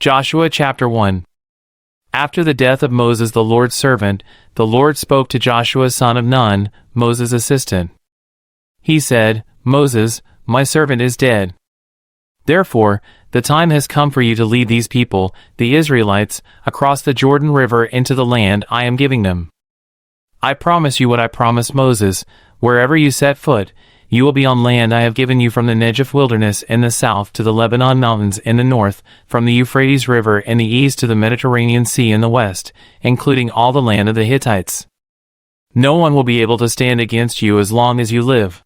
Joshua chapter 1. After the death of Moses the Lord's servant, the Lord spoke to Joshua son of Nun, Moses' assistant. He said, Moses, my servant is dead. Therefore, the time has come for you to lead these people, the Israelites, across the Jordan River into the land I am giving them. I promise you what I promised Moses, wherever you set foot, you will be on land I have given you from the Negev wilderness in the south to the Lebanon mountains in the north, from the Euphrates River in the east to the Mediterranean Sea in the west, including all the land of the Hittites. No one will be able to stand against you as long as you live.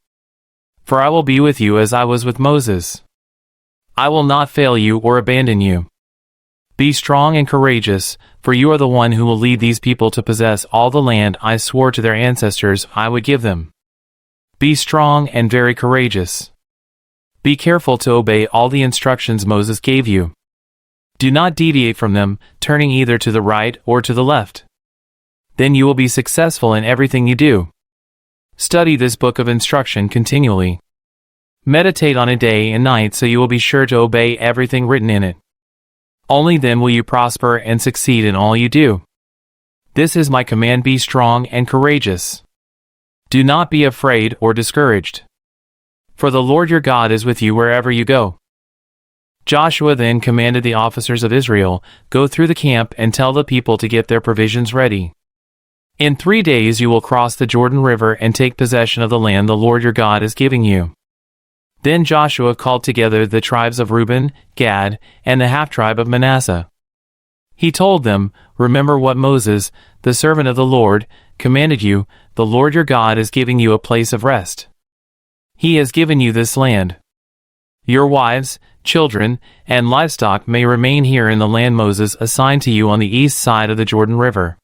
For I will be with you as I was with Moses. I will not fail you or abandon you. Be strong and courageous, for you are the one who will lead these people to possess all the land I swore to their ancestors I would give them. Be strong and very courageous. Be careful to obey all the instructions Moses gave you. Do not deviate from them, turning either to the right or to the left. Then you will be successful in everything you do. Study this book of instruction continually. Meditate on it day and night so you will be sure to obey everything written in it. Only then will you prosper and succeed in all you do. This is my command: be strong and courageous. Do not be afraid or discouraged. For the Lord your God is with you wherever you go. Joshua then commanded the officers of Israel, Go through the camp and tell the people to get their provisions ready. In 3 days you will cross the Jordan River and take possession of the land the Lord your God is giving you. Then Joshua called together the tribes of Reuben, Gad, and the half-tribe of Manasseh. He told them, Remember what Moses, the servant of the Lord, commanded you. The Lord your God is giving you a place of rest. He has given you this land. Your wives, children, and livestock may remain here in the land Moses assigned to you on the east side of the Jordan River.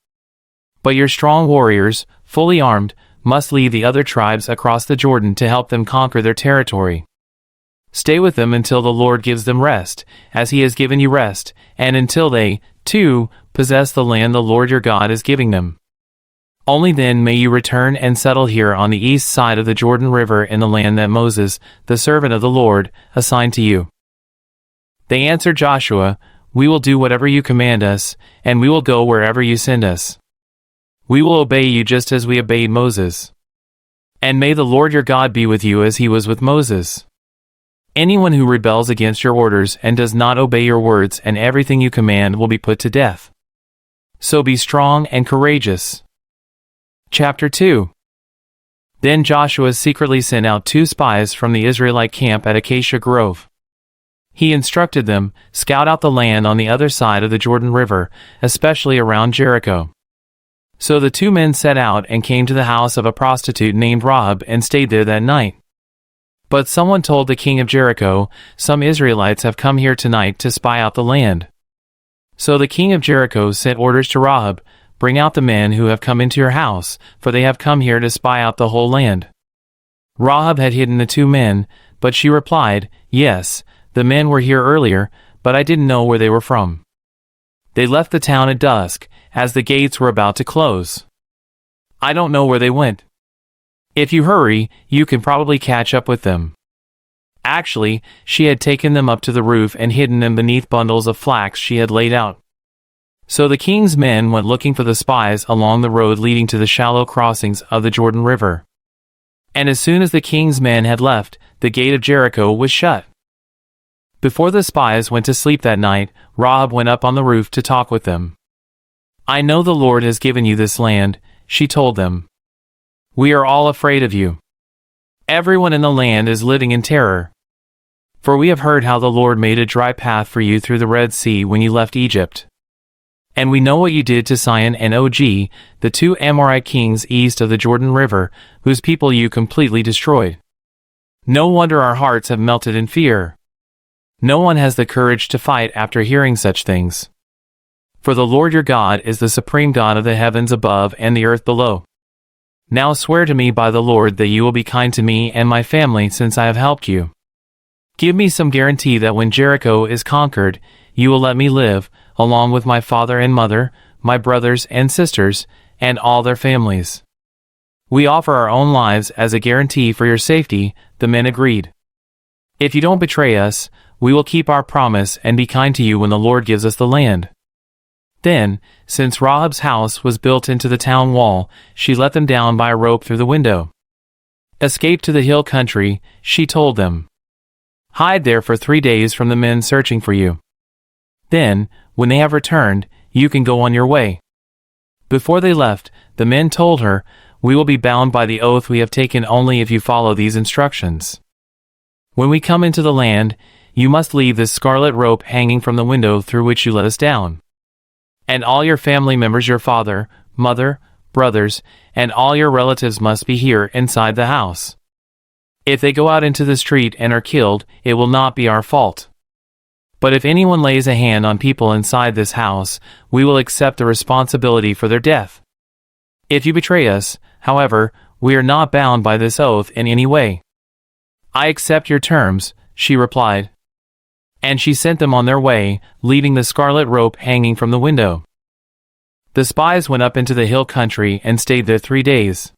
But your strong warriors, fully armed, must lead the other tribes across the Jordan to help them conquer their territory. Stay with them until the Lord gives them rest, as He has given you rest, and until they, too, possess the land the Lord your God is giving them. Only then may you return and settle here on the east side of the Jordan River in the land that Moses, the servant of the Lord, assigned to you. They answered Joshua, We will do whatever you command us, and we will go wherever you send us. We will obey you just as we obeyed Moses. And may the Lord your God be with you as He was with Moses. Anyone who rebels against your orders and does not obey your words and everything you command will be put to death. So be strong and courageous. Chapter 2. Then Joshua secretly sent out 2 spies from the Israelite camp at Acacia Grove. He instructed them, Scout out the land on the other side of the Jordan River, especially around Jericho. So the 2 men set out and came to the house of a prostitute named Rahab and stayed there that night. But someone told the king of Jericho, Some Israelites have come here tonight to spy out the land. So the king of Jericho sent orders to Rahab, Bring out the men who have come into your house, for they have come here to spy out the whole land. Rahab had hidden the 2 men, but she replied, Yes, the men were here earlier, but I didn't know where they were from. They left the town at dusk, as the gates were about to close. I don't know where they went. If you hurry, you can probably catch up with them. Actually, she had taken them up to the roof and hidden them beneath bundles of flax she had laid out. So the king's men went looking for the spies along the road leading to the shallow crossings of the Jordan River. And as soon as the king's men had left, the gate of Jericho was shut. Before the spies went to sleep that night, Rahab went up on the roof to talk with them. I know the Lord has given you this land, she told them. We are all afraid of you. Everyone in the land is living in terror. For we have heard how the Lord made a dry path for you through the Red Sea when you left Egypt. And we know what you did to Sihon and Og, the 2 Amorite kings east of the Jordan River, whose people you completely destroyed. No wonder our hearts have melted in fear. No one has the courage to fight after hearing such things. For the Lord your God is the supreme God of the heavens above and the earth below. Now swear to me by the Lord that you will be kind to me and my family since I have helped you. Give me some guarantee that when Jericho is conquered, you will let me live, along with my father and mother, my brothers and sisters, and all their families. We offer our own lives as a guarantee for your safety, the men agreed. If you don't betray us, we will keep our promise and be kind to you when the Lord gives us the land." Then, since Rahab's house was built into the town wall, she let them down by a rope through the window. "Escape to the hill country," she told them. "Hide there for 3 days from the men searching for you. Then, when they have returned, you can go on your way." Before they left, the men told her, "We will be bound by the oath we have taken only if you follow these instructions. When we come into the land, you must leave this scarlet rope hanging from the window through which you let us down. And all your family members, your father, mother, brothers, and all your relatives must be here inside the house. If they go out into the street and are killed, it will not be our fault. But if anyone lays a hand on people inside this house, we will accept the responsibility for their death. If you betray us, however, we are not bound by this oath in any way." "I accept your terms," she replied. And she sent them on their way, leaving the scarlet rope hanging from the window. The spies went up into the hill country and stayed there 3 days.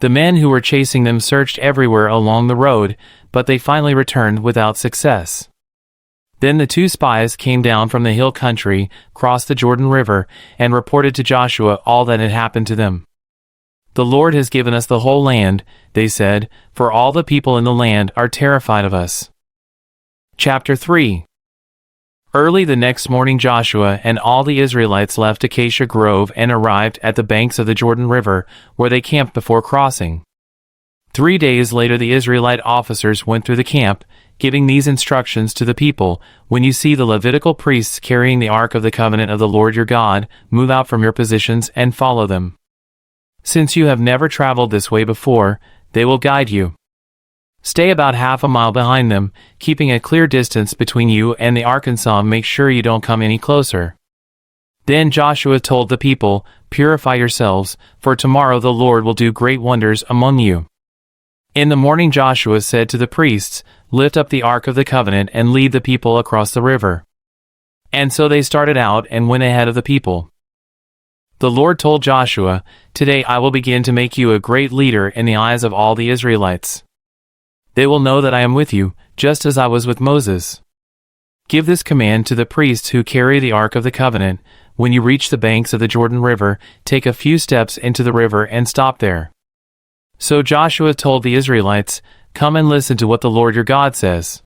The men who were chasing them searched everywhere along the road, but they finally returned without success. Then the 2 spies came down from the hill country, crossed the Jordan River, and reported to Joshua all that had happened to them. "The Lord has given us the whole land," they said, "for all the people in the land are terrified of us." Chapter 3. Early the next morning Joshua and all the Israelites left Acacia Grove and arrived at the banks of the Jordan River, where they camped before crossing. 3 days later the Israelite officers went through the camp, giving these instructions to the people: "When you see the Levitical priests carrying the Ark of the Covenant of the Lord your God, move out from your positions and follow them. Since you have never traveled this way before, they will guide you. Stay about half a mile behind them, keeping a clear distance between you and the Arkansas. Make sure you don't come any closer." Then Joshua told the people, "Purify yourselves, for tomorrow the Lord will do great wonders among you." In the morning Joshua said to the priests, "Lift up the Ark of the Covenant and lead the people across the river." And so they started out and went ahead of the people. The Lord told Joshua, "Today I will begin to make you a great leader in the eyes of all the Israelites. They will know that I am with you, just as I was with Moses. Give this command to the priests who carry the Ark of the Covenant: when you reach the banks of the Jordan River, take a few steps into the river and stop there." So Joshua told the Israelites, "Come and listen to what the Lord your God says.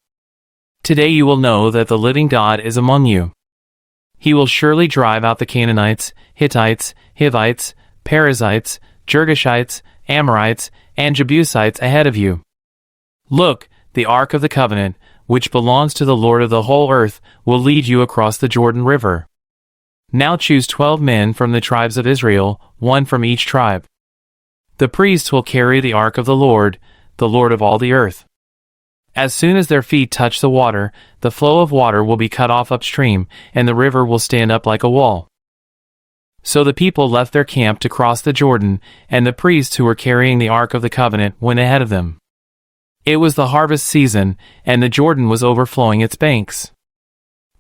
Today you will know that the living God is among you. He will surely drive out the Canaanites, Hittites, Hivites, Perizzites, Girgashites, Amorites, and Jebusites ahead of you. Look, the Ark of the Covenant, which belongs to the Lord of the whole earth, will lead you across the Jordan River. Now choose 12 men from the tribes of Israel, 1 from each tribe. The priests will carry the Ark of the Lord of all the earth. As soon as their feet touch the water, the flow of water will be cut off upstream, and the river will stand up like a wall." So the people left their camp to cross the Jordan, and the priests who were carrying the Ark of the Covenant went ahead of them. It was the harvest season, and the Jordan was overflowing its banks.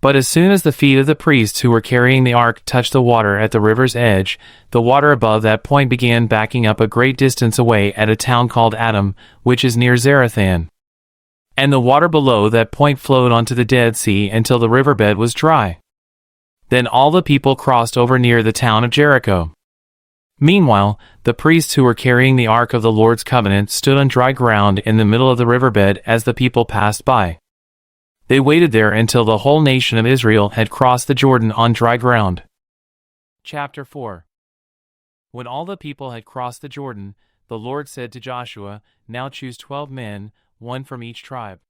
But as soon as the feet of the priests who were carrying the ark touched the water at the river's edge, the water above that point began backing up a great distance away at a town called Adam, which is near Zarethan. And the water below that point flowed onto the Dead Sea until the riverbed was dry. Then all the people crossed over near the town of Jericho. Meanwhile, the priests who were carrying the Ark of the Lord's Covenant stood on dry ground in the middle of the riverbed as the people passed by. They waited there until the whole nation of Israel had crossed the Jordan on dry ground. Chapter 4. When all the people had crossed the Jordan, the Lord said to Joshua, "Now choose 12 men, 1 from each tribe.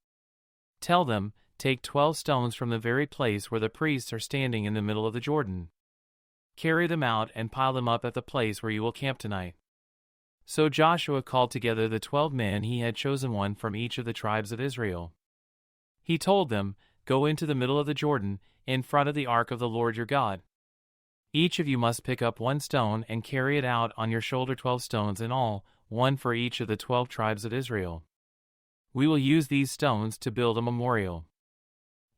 Tell them, take 12 stones from the very place where the priests are standing in the middle of the Jordan. Carry them out and pile them up at the place where you will camp tonight." So Joshua called together the 12 men he had chosen, 1 from each of the tribes of Israel. He told them, "Go into the middle of the Jordan, in front of the Ark of the Lord your God. Each of you must pick up 1 stone and carry it out on your shoulder, 12 stones in all, 1 for each of the 12 tribes of Israel. We will use these stones to build a memorial.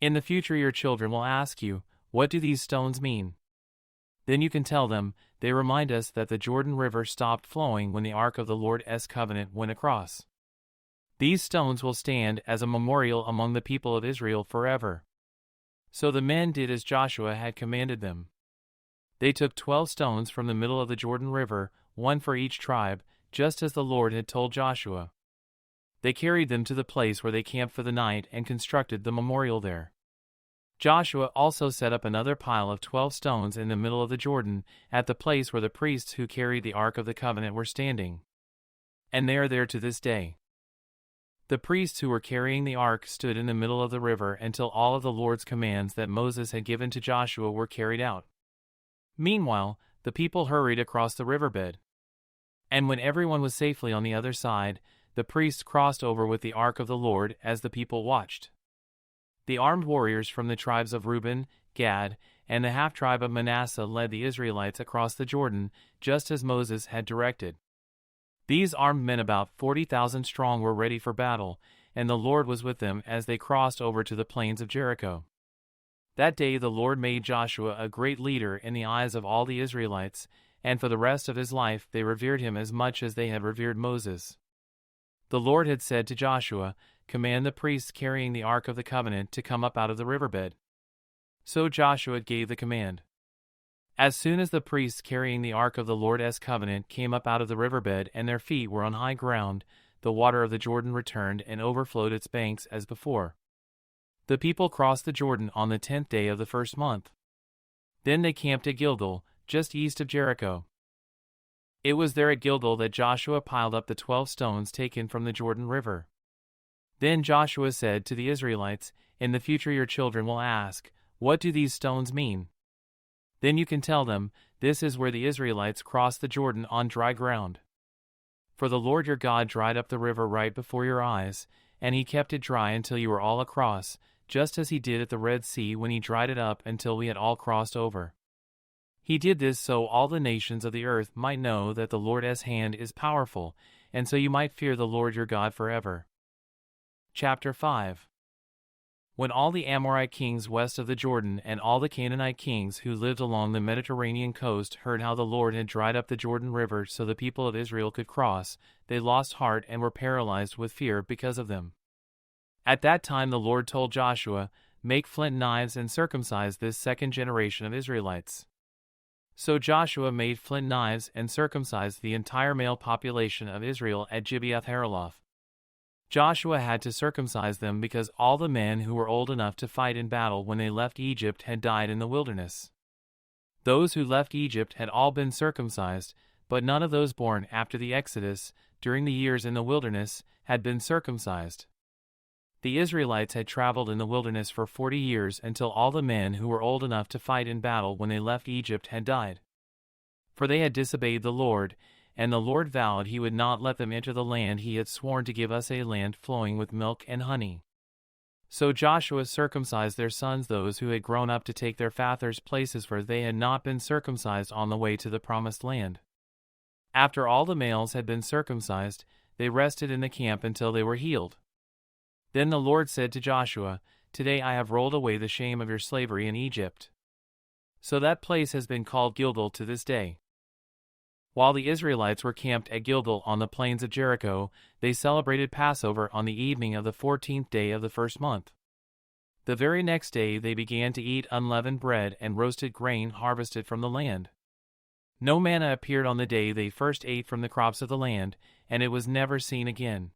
In the future your children will ask you, 'What do these stones mean?' Then you can tell them, 'They remind us that the Jordan River stopped flowing when the Ark of the Lord's covenant went across.' These stones will stand as a memorial among the people of Israel forever." So the men did as Joshua had commanded them. They took 12 stones from the middle of the Jordan River, one for each tribe, just as the Lord had told Joshua. They carried them to the place where they camped for the night and constructed the memorial there. Joshua also set up another pile of 12 stones in the middle of the Jordan, at the place where the priests who carried the Ark of the Covenant were standing. And they are there to this day. The priests who were carrying the ark stood in the middle of the river until all of the Lord's commands that Moses had given to Joshua were carried out. Meanwhile, the people hurried across the riverbed. And when everyone was safely on the other side, the priests crossed over with the ark of the Lord as the people watched. The armed warriors from the tribes of Reuben, Gad, and the half-tribe of Manasseh led the Israelites across the Jordan, just as Moses had directed. These armed men, about 40,000 strong, were ready for battle, and the Lord was with them as they crossed over to the plains of Jericho. That day the Lord made Joshua a great leader in the eyes of all the Israelites, and for the rest of his life they revered him as much as they had revered Moses. The Lord had said to Joshua, "Command the priests carrying the Ark of the Covenant to come up out of the riverbed." So Joshua gave the command. As soon as the priests carrying the Ark of the Lord's covenant came up out of the riverbed and their feet were on high ground, the water of the Jordan returned and overflowed its banks as before. The people crossed the Jordan on the 10th day of the first month. Then they camped at Gilgal, just east of Jericho. It was there at Gilgal that Joshua piled up the 12 stones taken from the Jordan River. Then Joshua said to the Israelites, "In the future your children will ask, 'What do these stones mean?' Then you can tell them, 'This is where the Israelites crossed the Jordan on dry ground.' For the Lord your God dried up the river right before your eyes, and he kept it dry until you were all across, just as he did at the Red Sea when he dried it up until we had all crossed over. He did this so all the nations of the earth might know that the Lord's hand is powerful, and so you might fear the Lord your God forever." Chapter 5. When all the Amorite kings west of the Jordan and all the Canaanite kings who lived along the Mediterranean coast heard how the Lord had dried up the Jordan River so the people of Israel could cross, they lost heart and were paralyzed with fear because of them. At that time the Lord told Joshua, "Make flint knives and circumcise this second generation of Israelites." So Joshua made flint knives and circumcised the entire male population of Israel at Gibeath-Haaraloth. Joshua had to circumcise them because all the men who were old enough to fight in battle when they left Egypt had died in the wilderness. Those who left Egypt had all been circumcised, but none of those born after the Exodus, during the years in the wilderness, had been circumcised. The Israelites had traveled in the wilderness for 40 years until all the men who were old enough to fight in battle when they left Egypt had died. For they had disobeyed the Lord, and the Lord vowed he would not let them enter the land he had sworn to give us, a land flowing with milk and honey. So Joshua circumcised their sons, those who had grown up to take their fathers' places, for they had not been circumcised on the way to the promised land. After all the males had been circumcised, they rested in the camp until they were healed. Then the Lord said to Joshua, "Today I have rolled away the shame of your slavery in Egypt." So that place has been called Gilgal to this day. While the Israelites were camped at Gilgal on the plains of Jericho, they celebrated Passover on the evening of the 14th day of the first month. The very next day they began to eat unleavened bread and roasted grain harvested from the land. No manna appeared on the day they first ate from the crops of the land, and it was never seen again.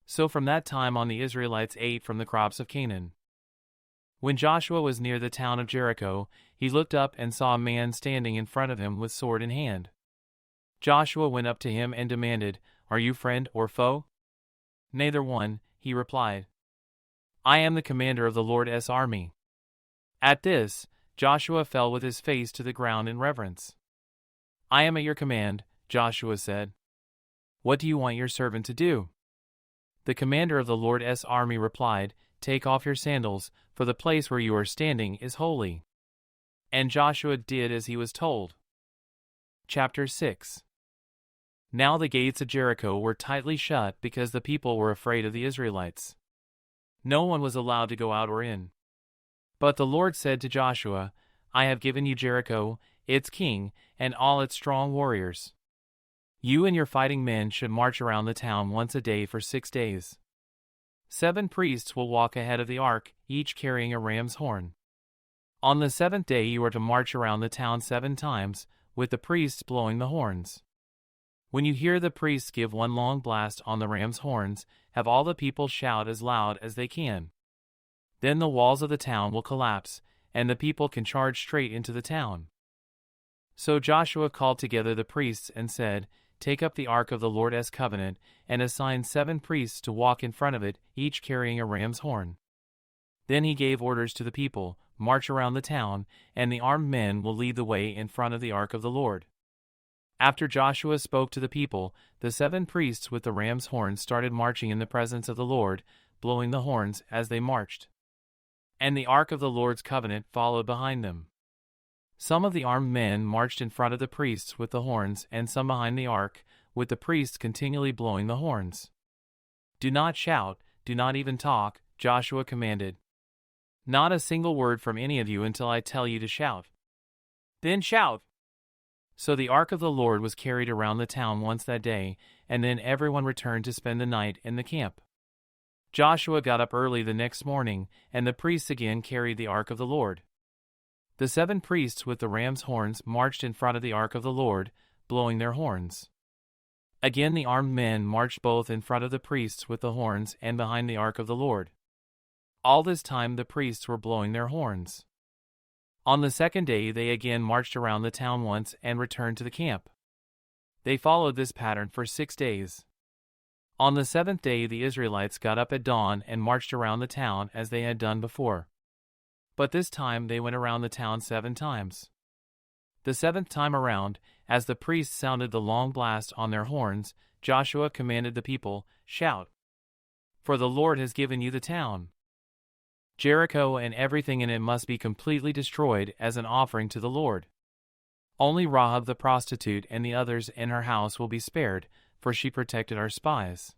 So from that time on the Israelites ate from the crops of Canaan. When Joshua was near the town of Jericho, he looked up and saw a man standing in front of him with sword in hand. Joshua went up to him and demanded, "Are you friend or foe?" "Neither one," he replied. "I am the commander of the Lord's army." At this, Joshua fell with his face to the ground in reverence. "I am at your command," Joshua said. "What do you want your servant to do?" The commander of the Lord's army replied, "Take off your sandals, for the place where you are standing is holy." And Joshua did as he was told. Chapter 6. Now the gates of Jericho were tightly shut because the people were afraid of the Israelites. No one was allowed to go out or in. But the Lord said to Joshua, "I have given you Jericho, its king, and all its strong warriors. You and your fighting men should march around the town once a day for 6 days. 7 priests will walk ahead of the ark, each carrying a ram's horn. On the 7th day you are to march around the town 7 times, with the priests blowing the horns. When you hear the priests give one long blast on the ram's horns, have all the people shout as loud as they can. Then the walls of the town will collapse, and the people can charge straight into the town. So Joshua called together the priests and said, Take up the ark of the Lord's covenant, and assign 7 priests to walk in front of it, each carrying a ram's horn. Then he gave orders to the people, March around the town, and the armed men will lead the way in front of the ark of the Lord. After Joshua spoke to the people, the 7 priests with the ram's horns started marching in the presence of the Lord, blowing the horns as they marched. And the ark of the Lord's covenant followed behind them. Some of the armed men marched in front of the priests with the horns, and some behind the ark, with the priests continually blowing the horns. Do not shout, do not even talk, Joshua commanded. Not a single word from any of you until I tell you to shout. Then shout! So the ark of the Lord was carried around the town once that day, and then everyone returned to spend the night in the camp. Joshua got up early the next morning, and the priests again carried the ark of the Lord. The 7 priests with the ram's horns marched in front of the ark of the Lord, blowing their horns. Again the armed men marched both in front of the priests with the horns and behind the ark of the Lord. All this time the priests were blowing their horns. On the 2nd day they again marched around the town once and returned to the camp. They followed this pattern for 6 days. On the 7th day the Israelites got up at dawn and marched around the town as they had done before. But this time they went around the town 7 times. The 7th time around, as the priests sounded the long blast on their horns, Joshua commanded the people, Shout! For the Lord has given you the town. Jericho and everything in it must be completely destroyed as an offering to the Lord. Only Rahab the prostitute and the others in her house will be spared, for she protected our spies.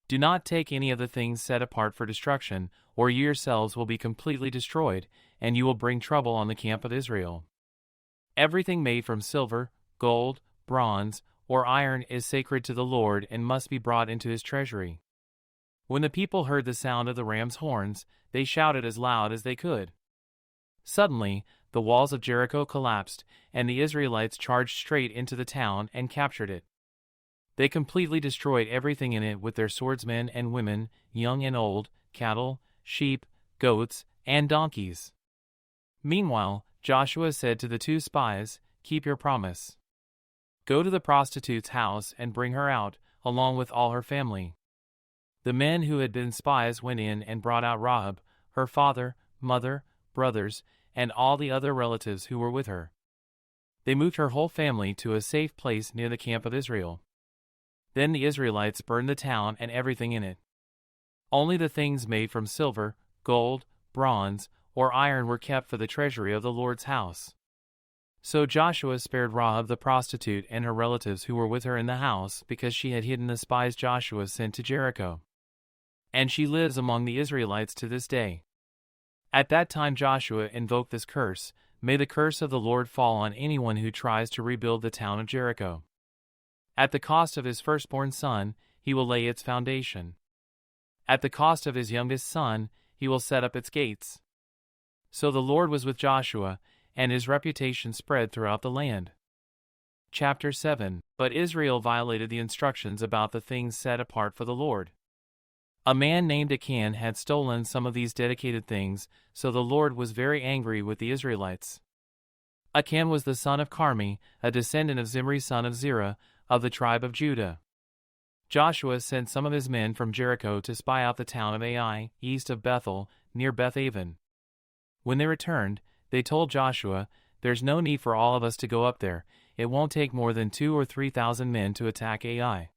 Do not take any of the things set apart for destruction, or you yourselves will be completely destroyed, and you will bring trouble on the camp of Israel. Everything made from silver, gold, bronze, or iron is sacred to the Lord and must be brought into his treasury. When the people heard the sound of the ram's horns, they shouted as loud as they could. Suddenly, the walls of Jericho collapsed, and the Israelites charged straight into the town and captured it. They completely destroyed everything in it with their swordsmen and women, young and old, cattle, sheep, goats, and donkeys. Meanwhile, Joshua said to the 2 spies, Keep your promise. Go to the prostitute's house and bring her out, along with all her family. The men who had been spies went in and brought out Rahab, her father, mother, brothers, and all the other relatives who were with her. They moved her whole family to a safe place near the camp of Israel. Then the Israelites burned the town and everything in it. Only the things made from silver, gold, bronze, or iron were kept for the treasury of the Lord's house. So Joshua spared Rahab the prostitute and her relatives who were with her in the house because she had hidden the spies Joshua sent to Jericho. And she lives among the Israelites to this day. At that time Joshua invoked this curse, May the curse of the Lord fall on anyone who tries to rebuild the town of Jericho. At the cost of his firstborn son, he will lay its foundation. At the cost of his youngest son, he will set up its gates. So the Lord was with Joshua, and his reputation spread throughout the land. Chapter 7. But Israel violated the instructions about the things set apart for the Lord. A man named Achan had stolen some of these dedicated things, so the Lord was very angry with the Israelites. Achan was the son of Carmi, a descendant of Zimri son of Zerah, of the tribe of Judah. Joshua sent some of his men from Jericho to spy out the town of Ai, east of Bethel, near Beth-aven. When they returned, they told Joshua, There's no need for all of us to go up there, it won't take more than 2,000 or 3,000 men to attack Ai.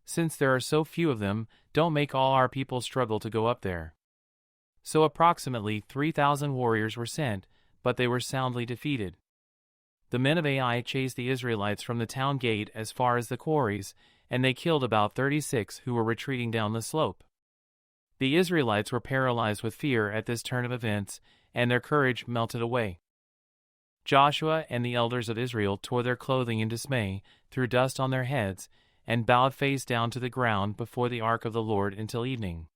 Since there are so few of them, don't make all our people struggle to go up there. So approximately 3,000 warriors were sent, but they were soundly defeated. The men of Ai chased the Israelites from the town gate as far as the quarries, and they killed about 36 who were retreating down the slope. The Israelites were paralyzed with fear at this turn of events, and their courage melted away. Joshua and the elders of Israel tore their clothing in dismay, threw dust on their heads, and bowed face down to the ground before the ark of the Lord until evening.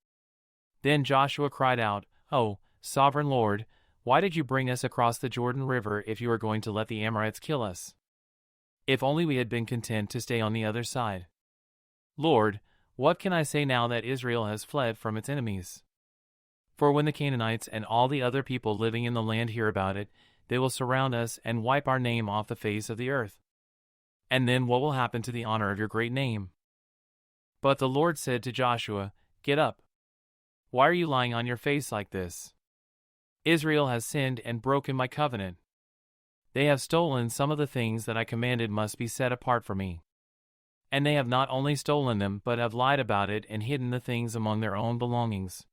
Then Joshua cried out, "O, sovereign Lord, why did you bring us across the Jordan River if you were going to let the Amorites kill us? If only we had been content to stay on the other side. Lord, what can I say now that Israel has fled from its enemies? For when the Canaanites and all the other people living in the land hear about it, they will surround us and wipe our name off the face of the earth. And then what will happen to the honor of your great name?" But the Lord said to Joshua, "Get up. Why are you lying on your face like this? Israel has sinned and broken my covenant. They have stolen some of the things that I commanded must be set apart for me. And they have not only stolen them but have lied about it and hidden the things among their own belongings.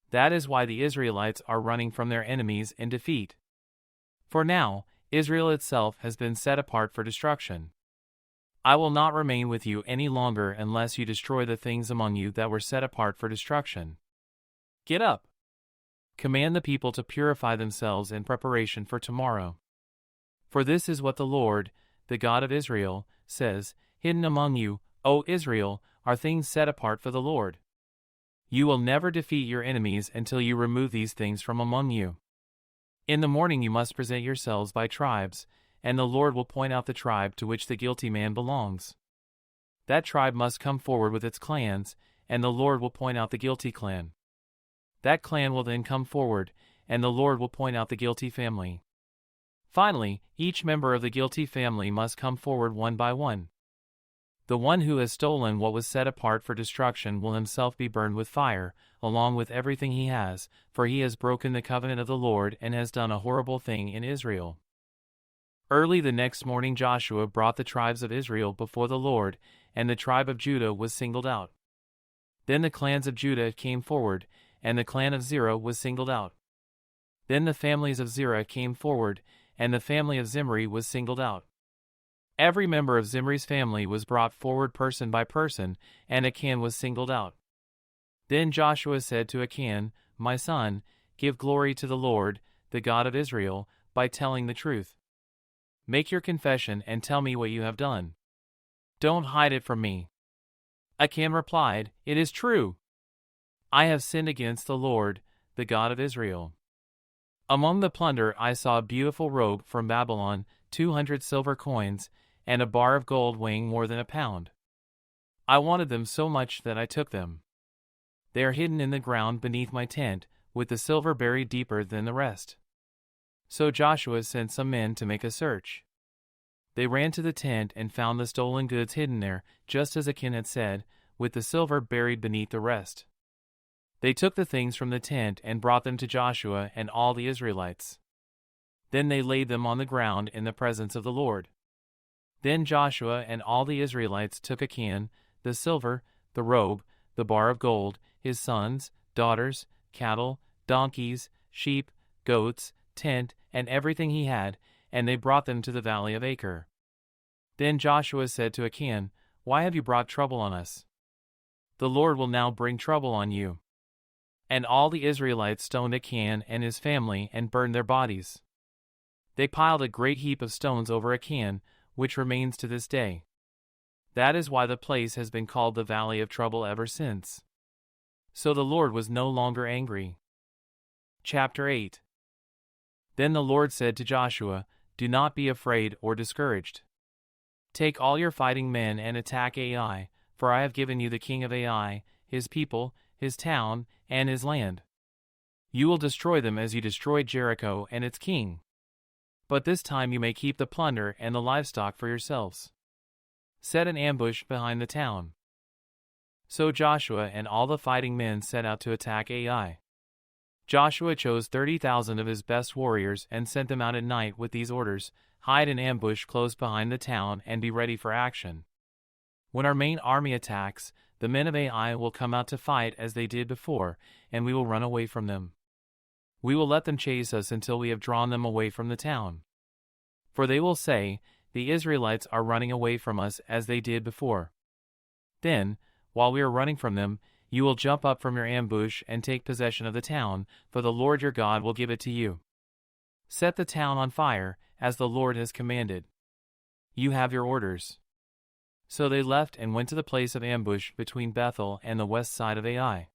That is why the Israelites are running from their enemies in defeat. For now, Israel itself has been set apart for destruction. I will not remain with you any longer unless you destroy the things among you that were set apart for destruction. Get up. Command the people to purify themselves in preparation for tomorrow. For this is what the Lord, the God of Israel, says, hidden among you, O Israel, are things set apart for the Lord. You will never defeat your enemies until you remove these things from among you. In the morning you must present yourselves by tribes, and the Lord will point out the tribe to which the guilty man belongs. That tribe must come forward with its clans, and the Lord will point out the guilty clan. That clan will then come forward, and the Lord will point out the guilty family. Finally, each member of the guilty family must come forward one by one. The one who has stolen what was set apart for destruction will himself be burned with fire, along with everything he has, for he has broken the covenant of the Lord and has done a horrible thing in Israel. Early the next morning Joshua brought the tribes of Israel before the Lord, and the tribe of Judah was singled out. Then the clans of Judah came forward, and the clan of Zerah was singled out. Then the families of Zerah came forward, and the family of Zimri was singled out. Every member of Zimri's family was brought forward person by person, and Achan was singled out. Then Joshua said to Achan, "My son, give glory to the Lord, the God of Israel, by telling the truth. Make your confession and tell me what you have done. Don't hide it from me." Achan replied, "It is true. I have sinned against the Lord, the God of Israel. Among the plunder I saw a beautiful robe from Babylon, 200 silver coins, and a bar of gold weighing more than a pound. I wanted them so much that I took them. They are hidden in the ground beneath my tent, with the silver buried deeper than the rest." So Joshua sent some men to make a search. They ran to the tent and found the stolen goods hidden there, just as Achan had said, with the silver buried beneath the rest. They took the things from the tent and brought them to Joshua and all the Israelites. Then they laid them on the ground in the presence of the Lord. Then Joshua and all the Israelites took Achan, the silver, the robe, the bar of gold, his sons, daughters, cattle, donkeys, sheep, goats, tent, and everything he had, and they brought them to the valley of Achor. Then Joshua said to Achan, "Why have you brought trouble on us? The Lord will now bring trouble on you." And all the Israelites stoned Achan and his family and burned their bodies. They piled a great heap of stones over Achan, which remains to this day. That is why the place has been called the Valley of Trouble ever since. So the Lord was no longer angry. Chapter 8. Then the Lord said to Joshua, "Do not be afraid or discouraged. Take all your fighting men and attack Ai, for I have given you the king of Ai, his people, his town, and his land. You will destroy them as you destroyed Jericho and its king. But this time you may keep the plunder and the livestock for yourselves. Set an ambush behind the town." So Joshua and all the fighting men set out to attack Ai. Joshua chose 30,000 of his best warriors and sent them out at night with these orders: "Hide in ambush close behind the town and be ready for action. When our main army attacks, the men of Ai will come out to fight as they did before, and we will run away from them. We will let them chase us until we have drawn them away from the town. For they will say, 'The Israelites are running away from us as they did before.' Then, while we are running from them, you will jump up from your ambush and take possession of the town, for the Lord your God will give it to you. Set the town on fire, as the Lord has commanded. You have your orders." So they left and went to the place of ambush between Bethel and the west side of Ai.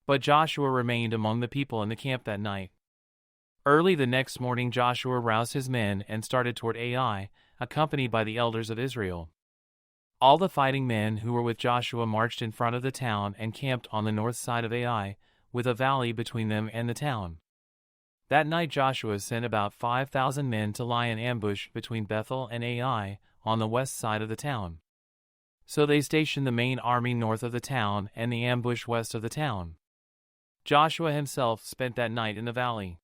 But Joshua remained among the people in the camp that night. Early the next morning Joshua roused his men and started toward Ai, accompanied by the elders of Israel. All the fighting men who were with Joshua marched in front of the town and camped on the north side of Ai, with a valley between them and the town. That night Joshua sent about 5,000 men to lie in ambush between Bethel and Ai, on the west side of the town. So they stationed the main army north of the town and the ambush west of the town. Joshua himself spent that night in the valley.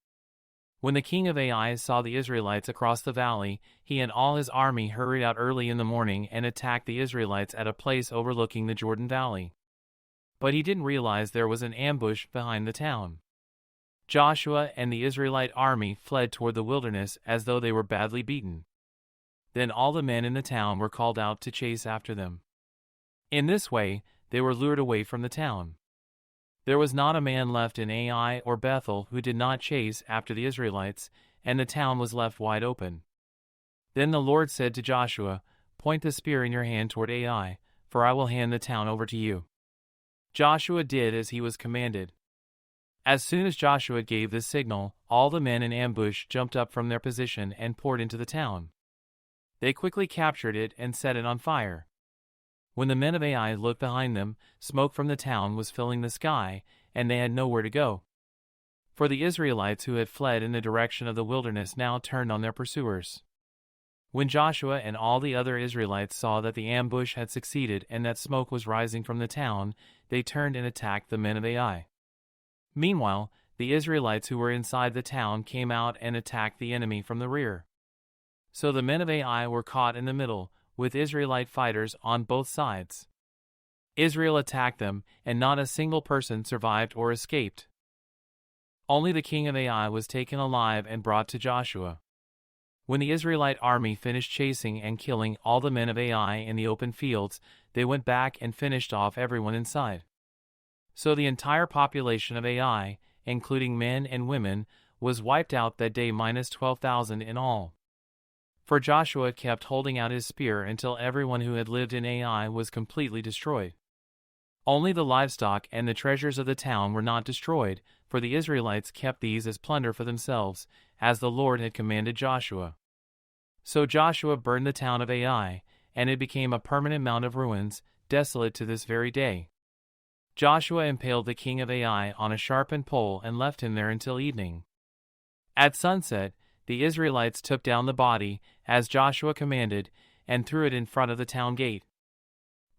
When the king of Ai saw the Israelites across the valley, he and all his army hurried out early in the morning and attacked the Israelites at a place overlooking the Jordan Valley. But he didn't realize there was an ambush behind the town. Joshua and the Israelite army fled toward the wilderness as though they were badly beaten. Then all the men in the town were called out to chase after them. In this way, they were lured away from the town. There was not a man left in Ai or Bethel who did not chase after the Israelites, and the town was left wide open. Then the Lord said to Joshua, "Point the spear in your hand toward Ai, for I will hand the town over to you." Joshua did as he was commanded. As soon as Joshua gave this signal, all the men in ambush jumped up from their position and poured into the town. They quickly captured it and set it on fire. When the men of Ai looked behind them, smoke from the town was filling the sky, and they had nowhere to go. For the Israelites who had fled in the direction of the wilderness now turned on their pursuers. When Joshua and all the other Israelites saw that the ambush had succeeded and that smoke was rising from the town, they turned and attacked the men of Ai. Meanwhile, the Israelites who were inside the town came out and attacked the enemy from the rear. So the men of Ai were caught in the middle, with Israelite fighters on both sides. Israel attacked them, and not a single person survived or escaped. Only the king of Ai was taken alive and brought to Joshua. When the Israelite army finished chasing and killing all the men of Ai in the open fields, they went back and finished off everyone inside. So the entire population of Ai, including men and women, was wiped out that day minus 12,000 in all. For Joshua kept holding out his spear until everyone who had lived in Ai was completely destroyed. Only the livestock and the treasures of the town were not destroyed, for the Israelites kept these as plunder for themselves, as the Lord had commanded Joshua. So Joshua burned the town of Ai, and it became a permanent mound of ruins, desolate to this very day. Joshua impaled the king of Ai on a sharpened pole and left him there until evening. At sunset, the Israelites took down the body, as Joshua commanded, and threw it in front of the town gate.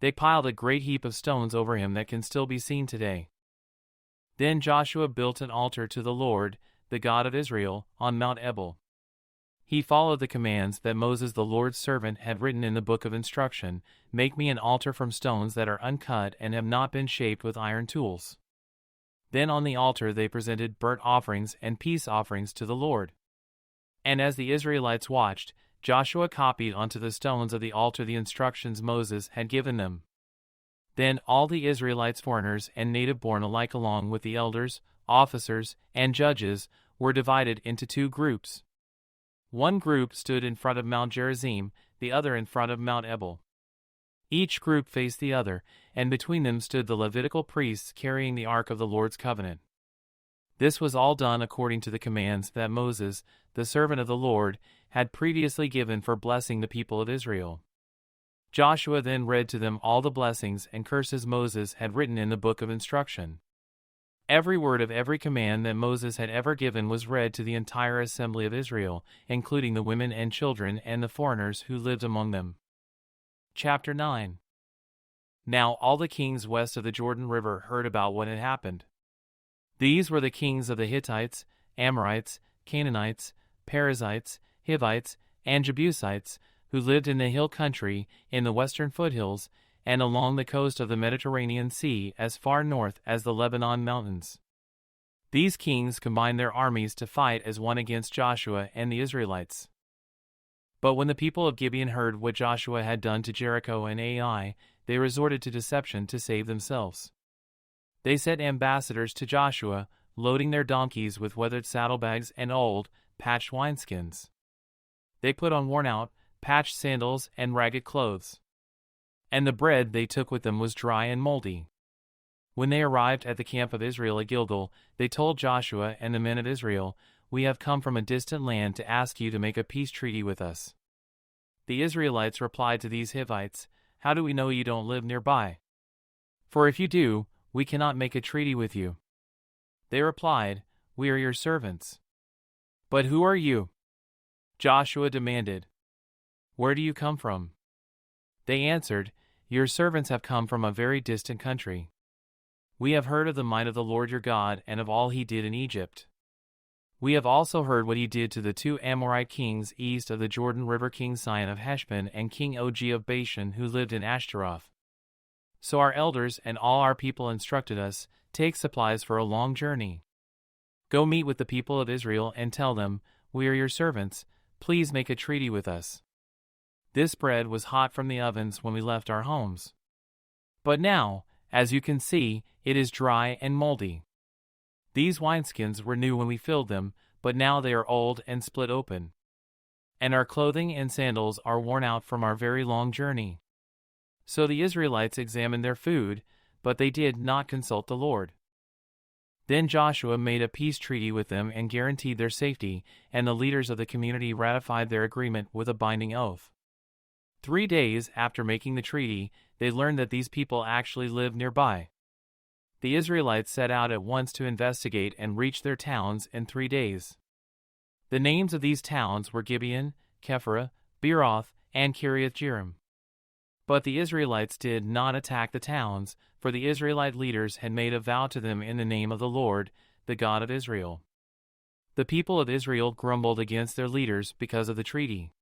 They piled a great heap of stones over him that can still be seen today. Then Joshua built an altar to the Lord, the God of Israel, on Mount Ebal. He followed the commands that Moses the Lord's servant had written in the book of instruction, "Make me an altar from stones that are uncut and have not been shaped with iron tools." Then on the altar they presented burnt offerings and peace offerings to the Lord. And as the Israelites watched, Joshua copied onto the stones of the altar the instructions Moses had given them. Then all the Israelites, foreigners and native-born alike, along with the elders, officers, and judges, were divided into two groups. One group stood in front of Mount Gerizim, the other in front of Mount Ebal. Each group faced the other, and between them stood the Levitical priests carrying the Ark of the Lord's covenant. This was all done according to the commands that Moses, the servant of the Lord, had previously given for blessing the people of Israel. Joshua then read to them all the blessings and curses Moses had written in the book of instruction. Every word of every command that Moses had ever given was read to the entire assembly of Israel, including the women and children and the foreigners who lived among them. Chapter 9. Now all the kings west of the Jordan River heard about what had happened. These were the kings of the Hittites, Amorites, Canaanites, Perizzites, Hivites, and Jebusites, who lived in the hill country, in the western foothills, and along the coast of the Mediterranean Sea as far north as the Lebanon mountains. These kings combined their armies to fight as one against Joshua and the Israelites. But when the people of Gibeon heard what Joshua had done to Jericho and Ai, they resorted to deception to save themselves. They sent ambassadors to Joshua, loading their donkeys with weathered saddlebags and old, patched wineskins. They put on worn-out, patched sandals and ragged clothes. And the bread they took with them was dry and moldy. When they arrived at the camp of Israel at Gilgal, they told Joshua and the men of Israel, "We have come from a distant land to ask you to make a peace treaty with us." The Israelites replied to these Hivites, "How do we know you don't live nearby? For if you do, we cannot make a treaty with you." They replied, "We are your servants." "But who are you?" Joshua demanded. "Where do you come from?" They answered, "Your servants have come from a very distant country. We have heard of the might of the Lord your God and of all he did in Egypt. We have also heard what he did to the 2 Amorite kings east of the Jordan River, King Sihon of Heshbon and King Og of Bashan, who lived in Ashtaroth. So our elders and all our people instructed us, take supplies for a long journey. Go meet with the people of Israel and tell them, we are your servants, please make a treaty with us. This bread was hot from the ovens when we left our homes. But now, as you can see, it is dry and moldy. These wineskins were new when we filled them, but now they are old and split open. And our clothing and sandals are worn out from our very long journey." So the Israelites examined their food, but they did not consult the Lord. Then Joshua made a peace treaty with them and guaranteed their safety, and the leaders of the community ratified their agreement with a binding oath. 3 days after making the treaty, they learned that these people actually lived nearby. The Israelites set out at once to investigate and reached their towns in 3 days. The names of these towns were Gibeon, Kephirah, Beeroth, and Kiriath-Jearim. But the Israelites did not attack the towns, for the Israelite leaders had made a vow to them in the name of the Lord, the God of Israel. The people of Israel grumbled against their leaders because of the treaty.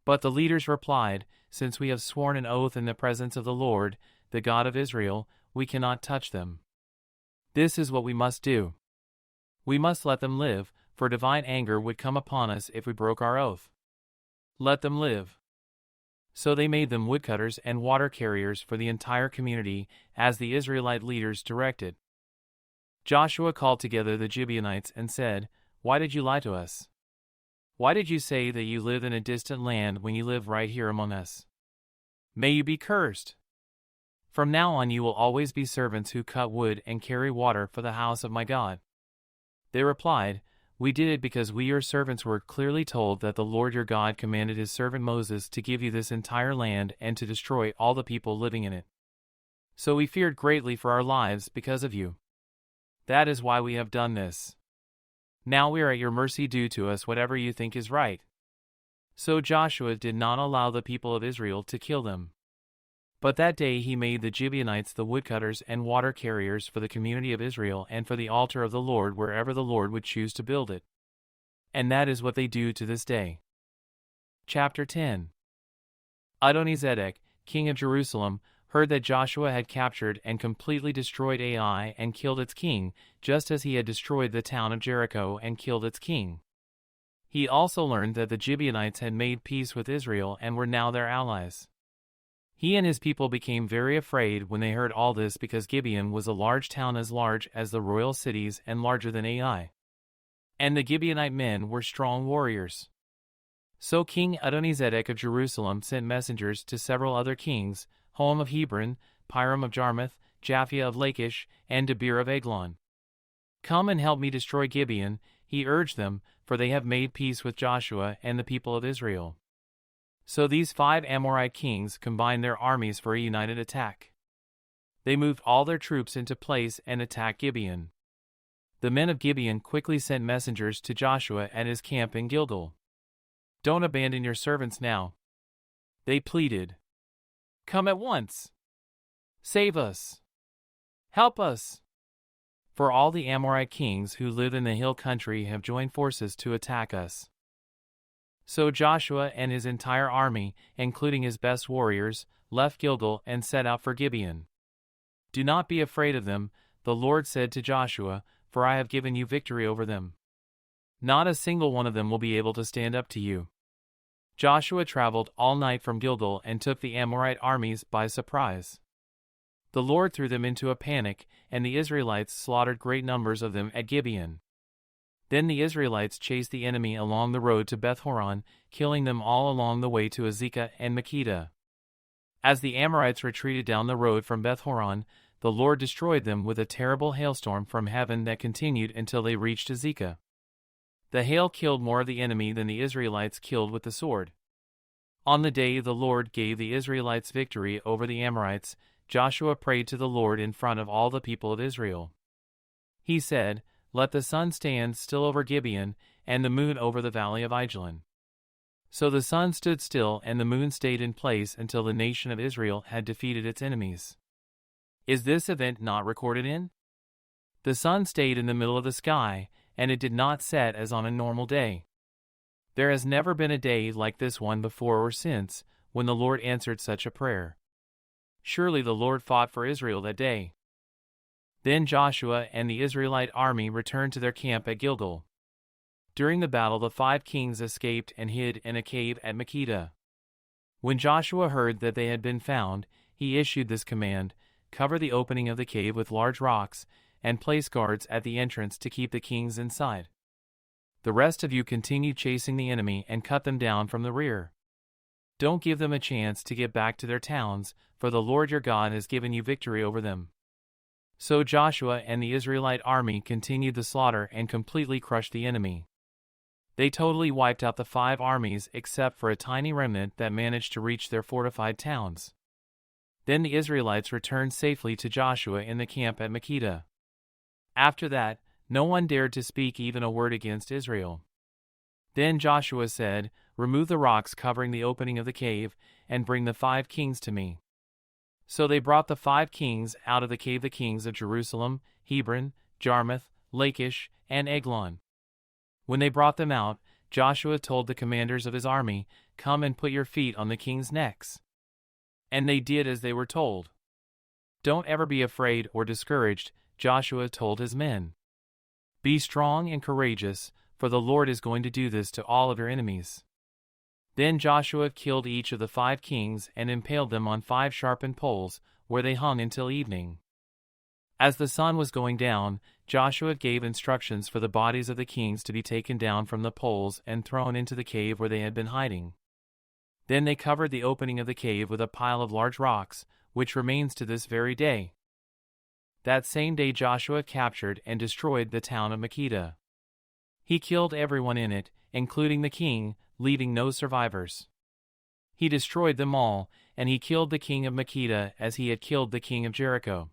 But the leaders replied, "Since we have sworn an oath in the presence of the Lord, the God of Israel, we cannot touch them. This is what we must do. We must let them live, for divine anger would come upon us if we broke our oath. Let them live." So they made them woodcutters and water carriers for the entire community, as the Israelite leaders directed. Joshua called together the Gibeonites and said, "Why did you lie to us? Why did you say that you live in a distant land when you live right here among us? May you be cursed! From now on you will always be servants who cut wood and carry water for the house of my God." They replied, "We did it because we your servants were clearly told that the Lord your God commanded his servant Moses to give you this entire land and to destroy all the people living in it. So we feared greatly for our lives because of you. That is why we have done this. Now we are at your mercy, do to us whatever you think is right." So Joshua did not allow the people of Israel to kill them. But that day he made the Gibeonites the woodcutters and water carriers for the community of Israel and for the altar of the Lord wherever the Lord would choose to build it. And that is what they do to this day. Chapter 10. Adonizedek, king of Jerusalem, heard that Joshua had captured and completely destroyed Ai and killed its king, just as he had destroyed the town of Jericho and killed its king. He also learned that the Gibeonites had made peace with Israel and were now their allies. He and his people became very afraid when they heard all this, because Gibeon was a large town, as large as the royal cities and larger than Ai. And the Gibeonite men were strong warriors. So King Adonizedek of Jerusalem sent messengers to several other kings, Hoam of Hebron, Piram of Jarmuth, Japhia of Lachish, and Debir of Eglon. "Come and help me destroy Gibeon," he urged them, "for they have made peace with Joshua and the people of Israel." So these 5 Amorite kings combined their armies for a united attack. They moved all their troops into place and attacked Gibeon. The men of Gibeon quickly sent messengers to Joshua at his camp in Gilgal. "Don't abandon your servants now," they pleaded. "Come at once. Save us. Help us." For all the Amorite kings who live in the hill country have joined forces to attack us. So Joshua and his entire army, including his best warriors, left Gilgal and set out for Gibeon. "Do not be afraid of them," the Lord said to Joshua, "for I have given you victory over them. Not a single one of them will be able to stand up to you." Joshua traveled all night from Gilgal and took the Amorite armies by surprise. The Lord threw them into a panic, and the Israelites slaughtered great numbers of them at Gibeon. Then the Israelites chased the enemy along the road to Beth-horon, killing them all along the way to Azekah and Makkedah. As the Amorites retreated down the road from Beth-horon, the Lord destroyed them with a terrible hailstorm from heaven that continued until they reached Azekah. The hail killed more of the enemy than the Israelites killed with the sword. On the day the Lord gave the Israelites victory over the Amorites, Joshua prayed to the Lord in front of all the people of Israel. He said, "Let the sun stand still over Gibeon, and the moon over the valley of Ajalon." So the sun stood still and the moon stayed in place until the nation of Israel had defeated its enemies. Is this event not recorded in? The sun stayed in the middle of the sky, and it did not set as on a normal day. There has never been a day like this one before or since, when the Lord answered such a prayer. Surely the Lord fought for Israel that day. Then Joshua and the Israelite army returned to their camp at Gilgal. During the battle, the 5 kings escaped and hid in a cave at Makkedah. When Joshua heard that they had been found, he issued this command: "Cover the opening of the cave with large rocks, and place guards at the entrance to keep the kings inside. The rest of you continue chasing the enemy and cut them down from the rear. Don't give them a chance to get back to their towns, for the Lord your God has given you victory over them." So Joshua and the Israelite army continued the slaughter and completely crushed the enemy. They totally wiped out the 5 armies except for a tiny remnant that managed to reach their fortified towns. Then the Israelites returned safely to Joshua in the camp at Makkedah. After that, no one dared to speak even a word against Israel. Then Joshua said, "Remove the rocks covering the opening of the cave, and bring the 5 kings to me." So they brought the 5 kings out of the cave, the kings of Jerusalem, Hebron, Jarmuth, Lachish, and Eglon. When they brought them out, Joshua told the commanders of his army, "Come and put your feet on the kings' necks." And they did as they were told. "Don't ever be afraid or discouraged," Joshua told his men. "Be strong and courageous, for the Lord is going to do this to all of your enemies." Then Joshua killed each of the 5 kings and impaled them on 5 sharpened poles, where they hung until evening. As the sun was going down, Joshua gave instructions for the bodies of the kings to be taken down from the poles and thrown into the cave where they had been hiding. Then they covered the opening of the cave with a pile of large rocks, which remains to this very day. That same day Joshua captured and destroyed the town of Makkedah. He killed everyone in it, including the king, leaving no survivors. He destroyed them all, and he killed the king of Makkedah as he had killed the king of Jericho.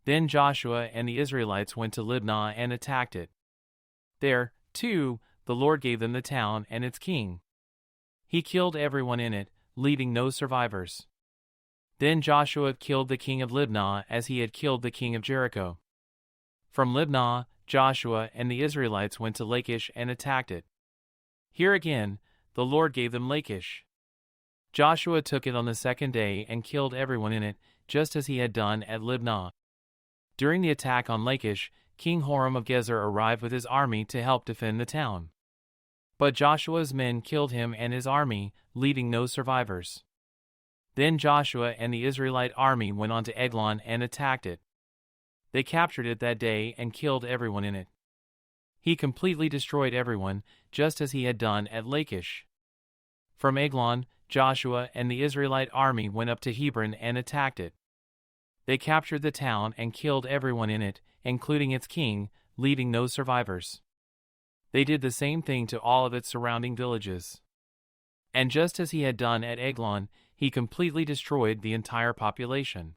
Then Joshua and the Israelites went to Libnah and attacked it. There, too, the Lord gave them the town and its king. He killed everyone in it, leaving no survivors. Then Joshua killed the king of Libnah as he had killed the king of Jericho. From Libnah, Joshua and the Israelites went to Lachish and attacked it. Here again, the Lord gave them Lachish. Joshua took it on the 2nd day and killed everyone in it, just as he had done at Libnah. During the attack on Lachish, King Horam of Gezer arrived with his army to help defend the town. But Joshua's men killed him and his army, leaving no survivors. Then Joshua and the Israelite army went on to Eglon and attacked it. They captured it that day and killed everyone in it. He completely destroyed everyone, just as he had done at Lachish. From Eglon, Joshua and the Israelite army went up to Hebron and attacked it. They captured the town and killed everyone in it, including its king, leaving no survivors. They did the same thing to all of its surrounding villages. And just as he had done at Eglon, he completely destroyed the entire population.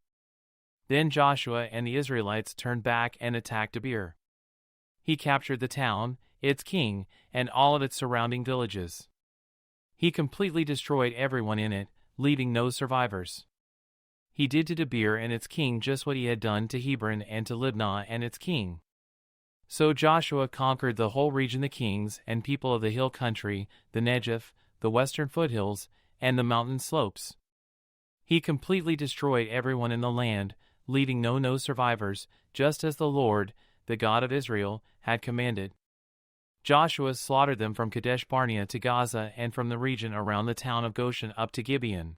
Then Joshua and the Israelites turned back and attacked Debir. He captured the town, its king, and all of its surrounding villages. He completely destroyed everyone in it, leaving no survivors. He did to Debir and its king just what he had done to Hebron and to Libnah and its king. So Joshua conquered the whole region, the kings and people of the hill country, the Negev, the western foothills, and the mountain slopes. He completely destroyed everyone in the land, leaving no survivors, just as the Lord, the God of Israel, had commanded. Joshua slaughtered them from Kadesh Barnea to Gaza and from the region around the town of Goshen up to Gibeon.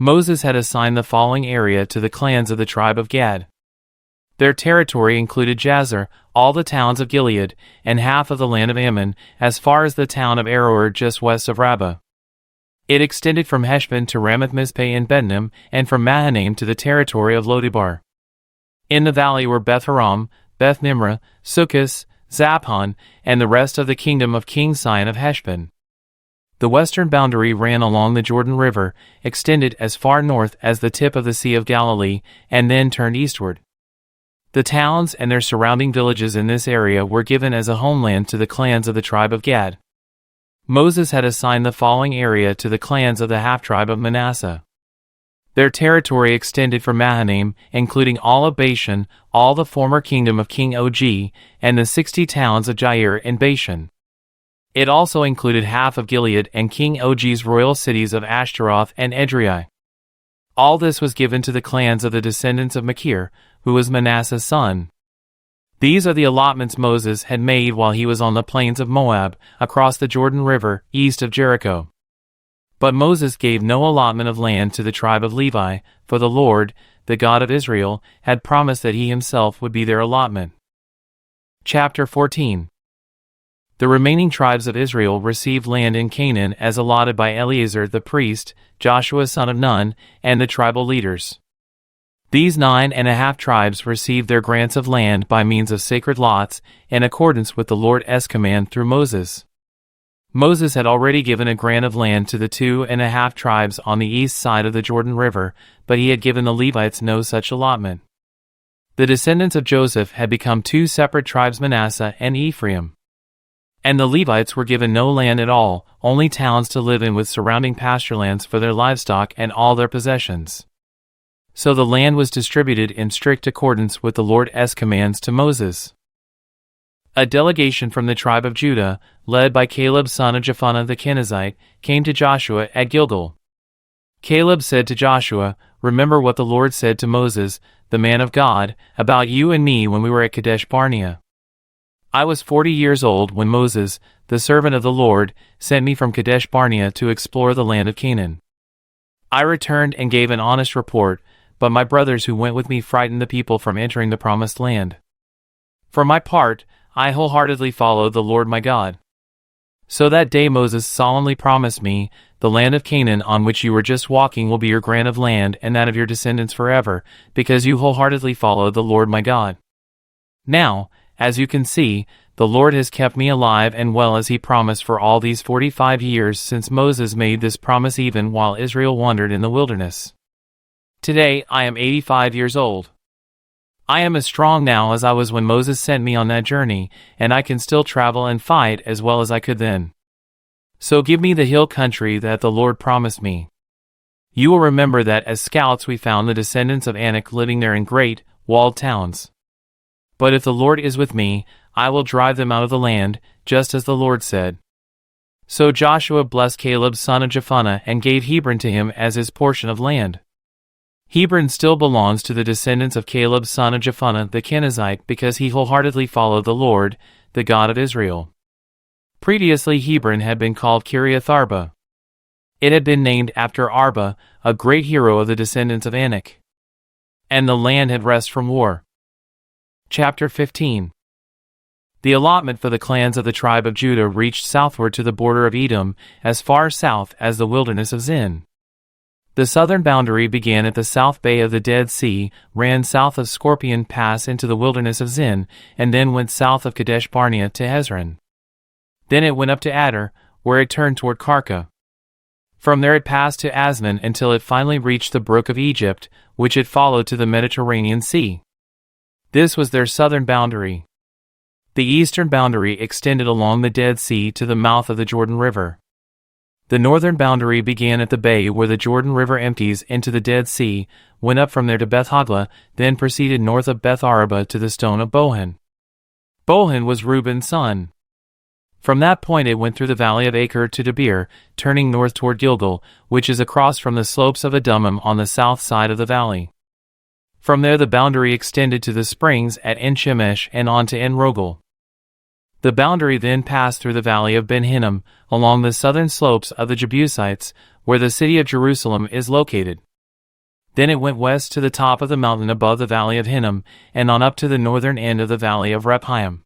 Moses had assigned the following area to the clans of the tribe of Gad. Their territory included Jazer, all the towns of Gilead, and half of the land of Ammon, as far as the town of Aroer just west of Rabbah. It extended from Heshbon to Ramath-Mizpeh in Bednim, and from Mahanaim to the territory of Lodebar. In the valley were Beth-Haram, Beth-Nimrah, Sukkos, Zaphon, and the rest of the kingdom of King Sihon of Heshbon. The western boundary ran along the Jordan River, extended as far north as the tip of the Sea of Galilee, and then turned eastward. The towns and their surrounding villages in this area were given as a homeland to the clans of the tribe of Gad. Moses had assigned the following area to the clans of the half-tribe of Manasseh. Their territory extended from Mahanaim, including all of Bashan, all the former kingdom of King Og, and the 60 towns of Jair and Bashan. It also included half of Gilead and King Og's royal cities of Ashtaroth and Edrei. All this was given to the clans of the descendants of Machir, who was Manasseh's son. These are the allotments Moses had made while he was on the plains of Moab, across the Jordan River, east of Jericho. But Moses gave no allotment of land to the tribe of Levi, for the Lord, the God of Israel, had promised that he himself would be their allotment. Chapter 14. The remaining tribes of Israel received land in Canaan as allotted by Eleazar the priest, Joshua son of Nun, and the tribal leaders. These 9.5 tribes received their grants of land by means of sacred lots, in accordance with the Lord's command through Moses. Moses had already given a grant of land to the 2.5 tribes on the east side of the Jordan River, but he had given the Levites no such allotment. The descendants of Joseph had become 2 separate tribes, Manasseh and Ephraim. And the Levites were given no land at all, only towns to live in with surrounding pasturelands for their livestock and all their possessions. So the land was distributed in strict accordance with the Lord's commands to Moses. A delegation from the tribe of Judah, led by Caleb son of Jephunneh the Kenizzite, came to Joshua at Gilgal. Caleb said to Joshua, "Remember what the Lord said to Moses, the man of God, about you and me when we were at Kadesh Barnea. I was 40 years old when Moses, the servant of the Lord, sent me from Kadesh Barnea to explore the land of Canaan. I returned and gave an honest report, but my brothers who went with me frightened the people from entering the promised land. For my part, I wholeheartedly followed the Lord my God. So that day Moses solemnly promised me, the land of Canaan on which you were just walking will be your grant of land and that of your descendants forever, because you wholeheartedly followed the Lord my God. Now, as you can see, the Lord has kept me alive and well as he promised for all these 45 years since Moses made this promise, even while Israel wandered in the wilderness. Today I am 85 years old. I am as strong now as I was when Moses sent me on that journey, and I can still travel and fight as well as I could then. So give me the hill country that the Lord promised me. You will remember that as scouts we found the descendants of Anak living there in great, walled towns. But if the Lord is with me, I will drive them out of the land, just as the Lord said." So Joshua blessed Caleb son of Jephunneh and gave Hebron to him as his portion of land. Hebron still belongs to the descendants of Caleb son of Jephunneh the Kenizzite because he wholeheartedly followed the Lord, the God of Israel. Previously Hebron had been called Kiriath Arba. It had been named after Arba, a great hero of the descendants of Anak. And the land had rest from war. Chapter 15. The allotment for the clans of the tribe of Judah reached southward to the border of Edom, as far south as the wilderness of Zin. The southern boundary began at the south bay of the Dead Sea, ran south of Scorpion Pass into the wilderness of Zin, and then went south of Kadesh Barnea to Hezron. Then it went up to Adar, where it turned toward Karka. From there it passed to Asnan until it finally reached the brook of Egypt, which it followed to the Mediterranean Sea. This was their southern boundary. The eastern boundary extended along the Dead Sea to the mouth of the Jordan River. The northern boundary began at the bay where the Jordan River empties into the Dead Sea, went up from there to Beth Hogla, then proceeded north of Beth Araba to the stone of Bohan. Bohan was Reuben's son. From that point it went through the valley of Acre to Debir, turning north toward Gilgal, which is across from the slopes of Adumim on the south side of the valley. From there the boundary extended to the springs at En-Shemesh and on to En-Rogel. The boundary then passed through the valley of Ben Hinnom, along the southern slopes of the Jebusites, where the city of Jerusalem is located. Then it went west to the top of the mountain above the valley of Hinnom, and on up to the northern end of the valley of Rephaim.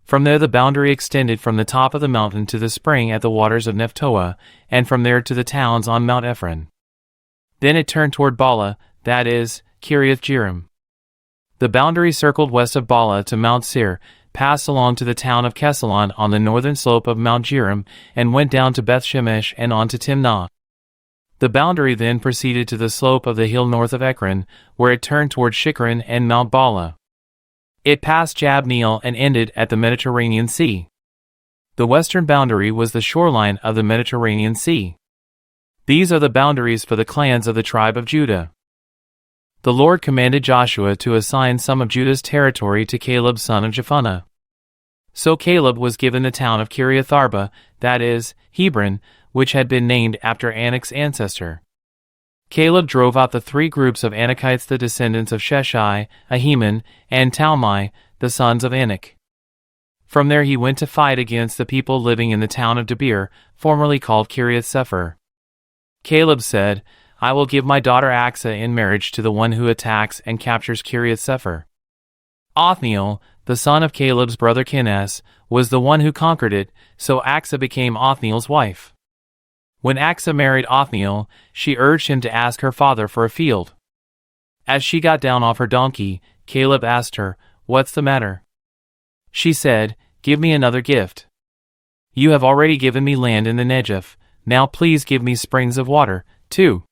From there the boundary extended from the top of the mountain to the spring at the waters of Nephtoah, and from there to the towns on Mount Ephron. Then it turned toward Bala, that is, Kiriath Jearim. The boundary circled west of Bala to Mount Seir, passed along to the town of Kesalon on the northern slope of Mount Jearim, and went down to Beth Shemesh and on to Timnah. The boundary then proceeded to the slope of the hill north of Ekron, where it turned toward Shikron and Mount Bala. It passed Jabneel and ended at the Mediterranean Sea. The western boundary was the shoreline of the Mediterranean Sea. These are the boundaries for the clans of the tribe of Judah. The Lord commanded Joshua to assign some of Judah's territory to Caleb son of Jephunneh. So Caleb was given the town of Kiriath Arba, that is, Hebron, which had been named after Anak's ancestor. Caleb drove out the 3 groups of Anakites, the descendants of Sheshai, Ahiman, and Talmai, the sons of Anak. From there he went to fight against the people living in the town of Debir, formerly called Kiriath Sepher. Caleb said, I will give my daughter Achsah in marriage to the one who attacks and captures Kiriath Sepher. Othniel, the son of Caleb's brother Kenaz, was the one who conquered it, so Achsah became Othniel's wife. When Achsah married Othniel, she urged him to ask her father for a field. As she got down off her donkey, Caleb asked her, What's the matter? She said, Give me another gift. You have already given me land in the Negev, now please give me springs of water, too.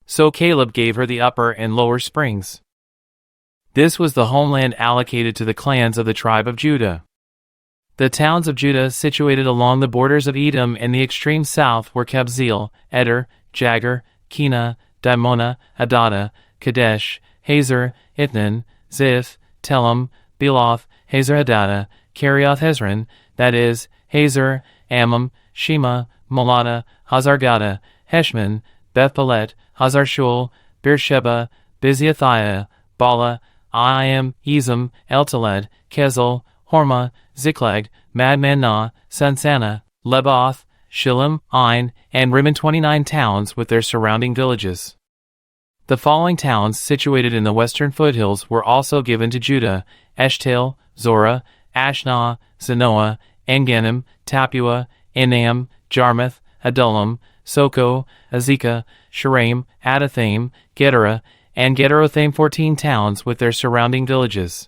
So Caleb gave her the upper and lower springs. This was the homeland allocated to the clans of the tribe of Judah. The towns of Judah situated along the borders of Edom in the extreme south were Kabzeel, Eder, Jagur, Kena, Dimonah, Adada, Kadesh, Hazor, Itnan, Ziph, Telem, Beloth, Hazor Hadada, Kerioth Hezron, that is, Hazor, Ammon, Shema, Molada, Hazargada, Heshman, Beth-Pelet, Hazar-Shul, Beersheba, Biziathiah, Bala, Aim, Ezem, Eltaled, Kezel, Hormah, Ziklag, Madmannah, Sansana, Leboth, Shillim, Ain, and Rimmon, 29 towns with their surrounding villages. The following towns situated in the western foothills were also given to Judah: Eshtaol, Zorah, Ashnah, Zanoah, Engannim, Tapua, Enam, Jarmuth, Adullam, Soko, Azekah, Sharaim, Adathaim, Gedera, and Gederothaim, 14 towns with their surrounding villages.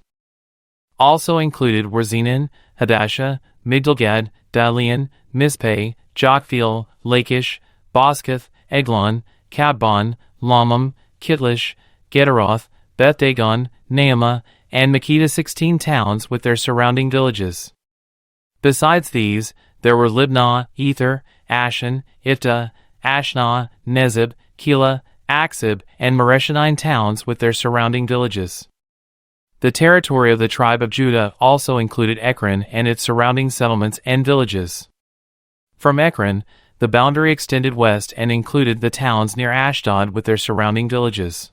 Also included were Zenon, Hadashah, Migdalgad, Dalian, Mizpeh, Joktheel, Lachish, Boskath, Eglon, Kabban, Lamam, Kitlish, Gederoth, Beth-Dagon, Naamah, and Makkedah, 16 towns with their surrounding villages. Besides these, there were Libnah, Ether, Ashan, Iftah, Ashnah, Nezib, Keilah, Aksib, and Maresha, 9 towns with their surrounding villages. The territory of the tribe of Judah also included Ekron and its surrounding settlements and villages. From Ekron, the boundary extended west and included the towns near Ashdod with their surrounding villages.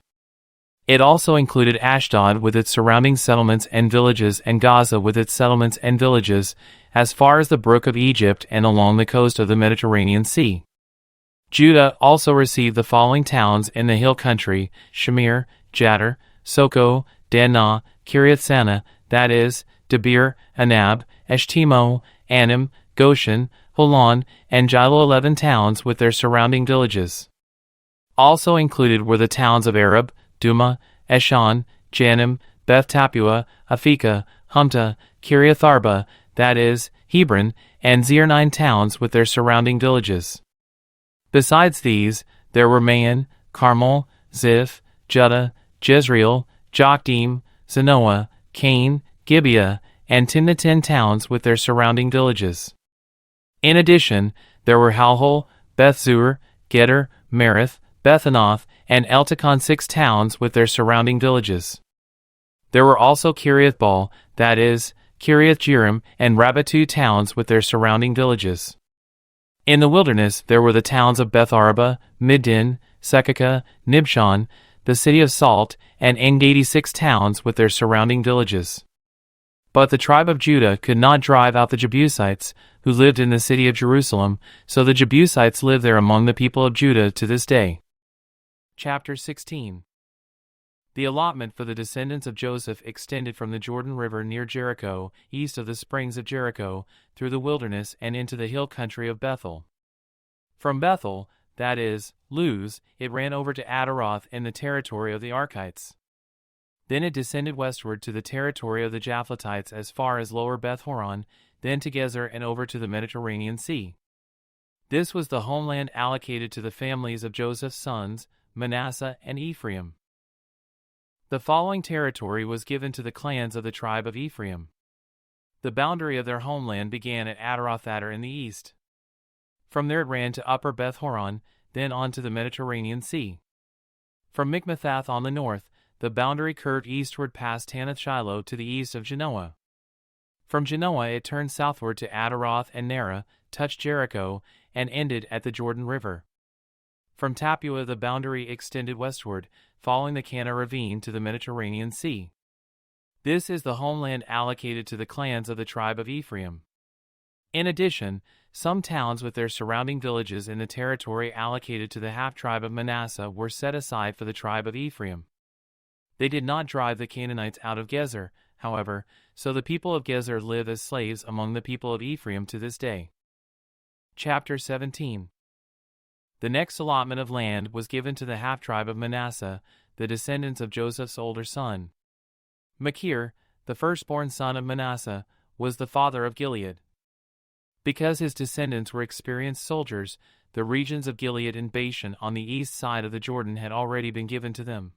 It also included Ashdod with its surrounding settlements and villages, and Gaza with its settlements and villages, as far as the brook of Egypt and along the coast of the Mediterranean Sea. Judah also received the following towns in the hill country: Shamir, Jattir, Soko, Danah, Kiriath Sanah, that is, Debir, Anab, Eshtemo, Anim, Goshen, Holon, and Shiloh, 11 towns with their surrounding villages. Also included were the towns of Arab, Duma, Eshan, Janim, Beth Tapua, Aphekah, Humta, Kiriath Arba, that is, Hebron, and Zir, 9 towns with their surrounding villages. Besides these, there were Maon, Carmel, Ziph, Judah, Jezreel, Jokdeam, Zanoah, Cain, Gibeah, and Timnah, 10 towns with their surrounding villages. In addition, there were Halhol, Beth-zur, Geder, Merith, Bethanoth, and Eltekon, 6 towns with their surrounding villages. There were also Kiriath Baal, that is, Kiriath Jearim, and Rabbah, 2 towns with their surrounding villages. In the wilderness there were the towns of Beth Araba, Middin, Sekakah, Nibshan, the city of Salt, and En-Gedi, 6 towns with their surrounding villages. But the tribe of Judah could not drive out the Jebusites, who lived in the city of Jerusalem, so the Jebusites live there among the people of Judah to this day. Chapter 16. The allotment for the descendants of Joseph extended from the Jordan River near Jericho, east of the springs of Jericho, through the wilderness and into the hill country of Bethel. From Bethel, that is, Luz, it ran over to Adaroth in the territory of the Archites. Then it descended westward to the territory of the Japhletites as far as lower Beth-horon, then to Gezer and over to the Mediterranean Sea. This was the homeland allocated to the families of Joseph's sons, Manasseh and Ephraim. The following territory was given to the clans of the tribe of Ephraim. The boundary of their homeland began at Adaroth-adar in the east. From there it ran to upper Beth-horon, then on to the Mediterranean Sea. From Mikmethath on the north, the boundary curved eastward past Tanath-shiloh to the east of Genoa. From Genoa it turned southward to Adaroth and Nara, touched Jericho, and ended at the Jordan River. From Tappuah the boundary extended westward, following the Kana ravine to the Mediterranean Sea. This is the homeland allocated to the clans of the tribe of Ephraim. In addition, some towns with their surrounding villages in the territory allocated to the half-tribe of Manasseh were set aside for the tribe of Ephraim. They did not drive the Canaanites out of Gezer, however, so the people of Gezer live as slaves among the people of Ephraim to this day. Chapter 17. The next allotment of land was given to the half-tribe of Manasseh, the descendants of Joseph's older son. Machir, the firstborn son of Manasseh, was the father of Gilead. Because his descendants were experienced soldiers, the regions of Gilead and Bashan on the east side of the Jordan had already been given to them.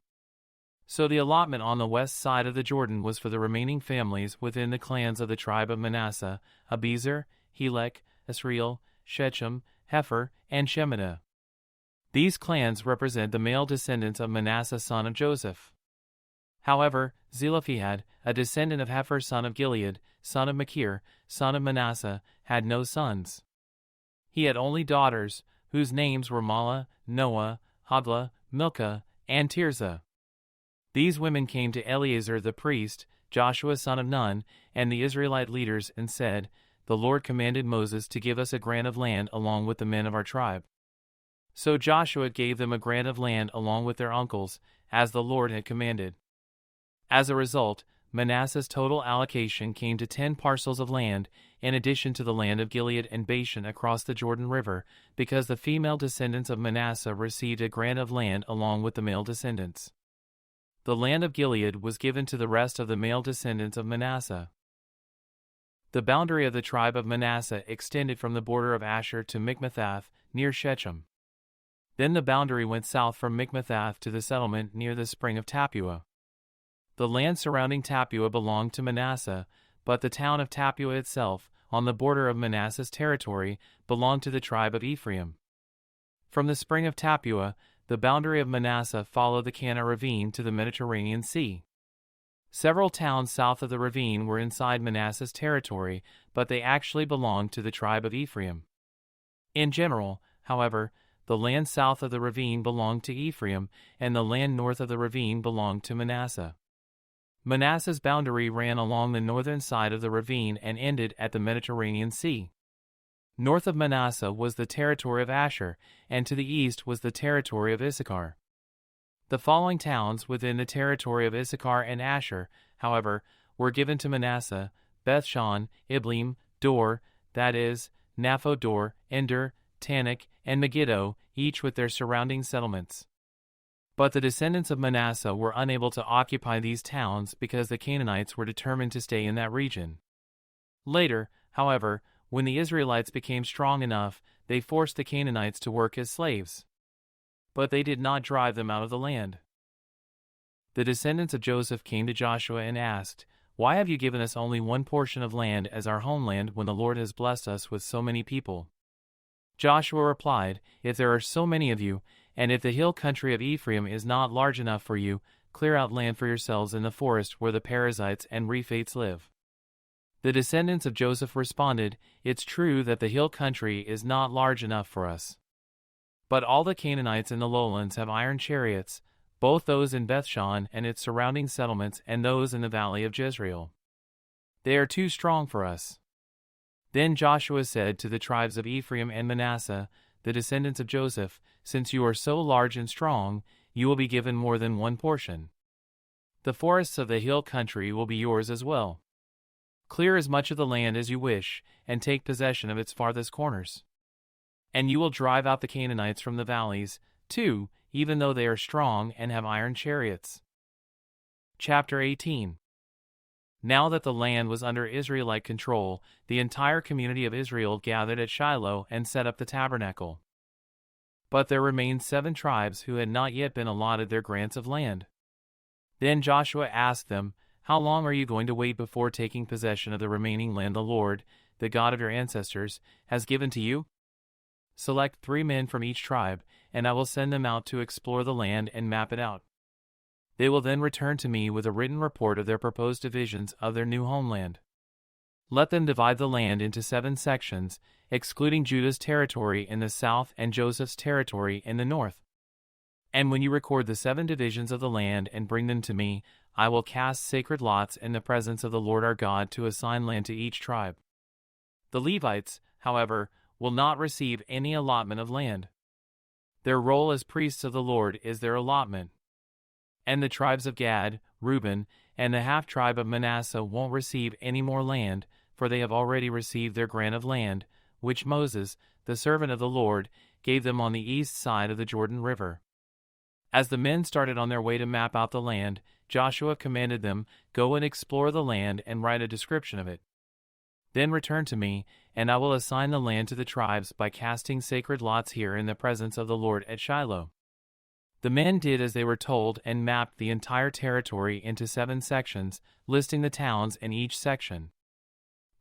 So the allotment on the west side of the Jordan was for the remaining families within the clans of the tribe of Manasseh, Abiezer, Helek, Asriel, Shechem, Hepher, and Shemida. These clans represent the male descendants of Manasseh son of Joseph. However, Zelophehad, a descendant of Hepher son of Gilead, son of Machir, son of Manasseh, had no sons. He had only daughters, whose names were Mahlah, Noah, Hoglah, Milcah, and Tirzah. These women came to Eleazar the priest, Joshua son of Nun, and the Israelite leaders and said, "The Lord commanded Moses to give us a grant of land along with the men of our tribe." So Joshua gave them a grant of land along with their uncles, as the Lord had commanded. As a result, Manasseh's total allocation came to 10 parcels of land, in addition to the land of Gilead and Bashan across the Jordan River, because the female descendants of Manasseh received a grant of land along with the male descendants. The land of Gilead was given to the rest of the male descendants of Manasseh. The boundary of the tribe of Manasseh extended from the border of Asher to Mikmethath, near Shechem. Then the boundary went south from Mikmethath to the settlement near the spring of Tappuah. The land surrounding Tappuah belonged to Manasseh, but the town of Tappuah itself, on the border of Manasseh's territory, belonged to the tribe of Ephraim. From the spring of Tappuah, the boundary of Manasseh followed the Kana ravine to the Mediterranean Sea. Several towns south of the ravine were inside Manasseh's territory, but they actually belonged to the tribe of Ephraim. In general, however, the land south of the ravine belonged to Ephraim, and the land north of the ravine belonged to Manasseh. Manasseh's boundary ran along the northern side of the ravine and ended at the Mediterranean Sea. North of Manasseh was the territory of Asher, and to the east was the territory of Issachar. The following towns within the territory of Issachar and Asher, however, were given to Manasseh: Bethshan, Ibleam, Dor, that is, Napho Dor, Ender, Tanakh, and Megiddo, each with their surrounding settlements. But the descendants of Manasseh were unable to occupy these towns because the Canaanites were determined to stay in that region. Later, however, when the Israelites became strong enough, they forced the Canaanites to work as slaves. But they did not drive them out of the land. The descendants of Joseph came to Joshua and asked, "Why have you given us only one portion of land as our homeland when the Lord has blessed us with so many people?" Joshua replied, "If there are so many of you, and if the hill country of Ephraim is not large enough for you, clear out land for yourselves in the forest where the Perizzites and Rephates live." The descendants of Joseph responded, "It's true that the hill country is not large enough for us. But all the Canaanites in the lowlands have iron chariots, both those in Bethshan and its surrounding settlements and those in the valley of Jezreel. They are too strong for us." Then Joshua said to the tribes of Ephraim and Manasseh, the descendants of Joseph, "Since you are so large and strong, you will be given more than one portion. The forests of the hill country will be yours as well. Clear as much of the land as you wish, and take possession of its farthest corners. And you will drive out the Canaanites from the valleys, too, even though they are strong and have iron chariots. Chapter 18. Now that the land was under Israelite control, the entire community of Israel gathered at Shiloh and set up the tabernacle. But there remained 7 tribes who had not yet been allotted their grants of land. Then Joshua asked them, "How long are you going to wait before taking possession of the remaining land the Lord, the God of your ancestors, has given to you? Select 3 men from each tribe, and I will send them out to explore the land and map it out. They will then return to me with a written report of their proposed divisions of their new homeland. Let them divide the land into 7 sections, excluding Judah's territory in the south and Joseph's territory in the north. And when you record the 7 divisions of the land and bring them to me, I will cast sacred lots in the presence of the Lord our God to assign land to each tribe. The Levites, however, will not receive any allotment of land. Their role as priests of the Lord is their allotment. And the tribes of Gad, Reuben, and the half-tribe of Manasseh won't receive any more land, for they have already received their grant of land, which Moses, the servant of the Lord, gave them on the east side of the Jordan River." As the men started on their way to map out the land, Joshua commanded them, "Go and explore the land and write a description of it. Then return to me, and I will assign the land to the tribes by casting sacred lots here in the presence of the Lord at Shiloh." The men did as they were told and mapped the entire territory into 7 sections, listing the towns in each section.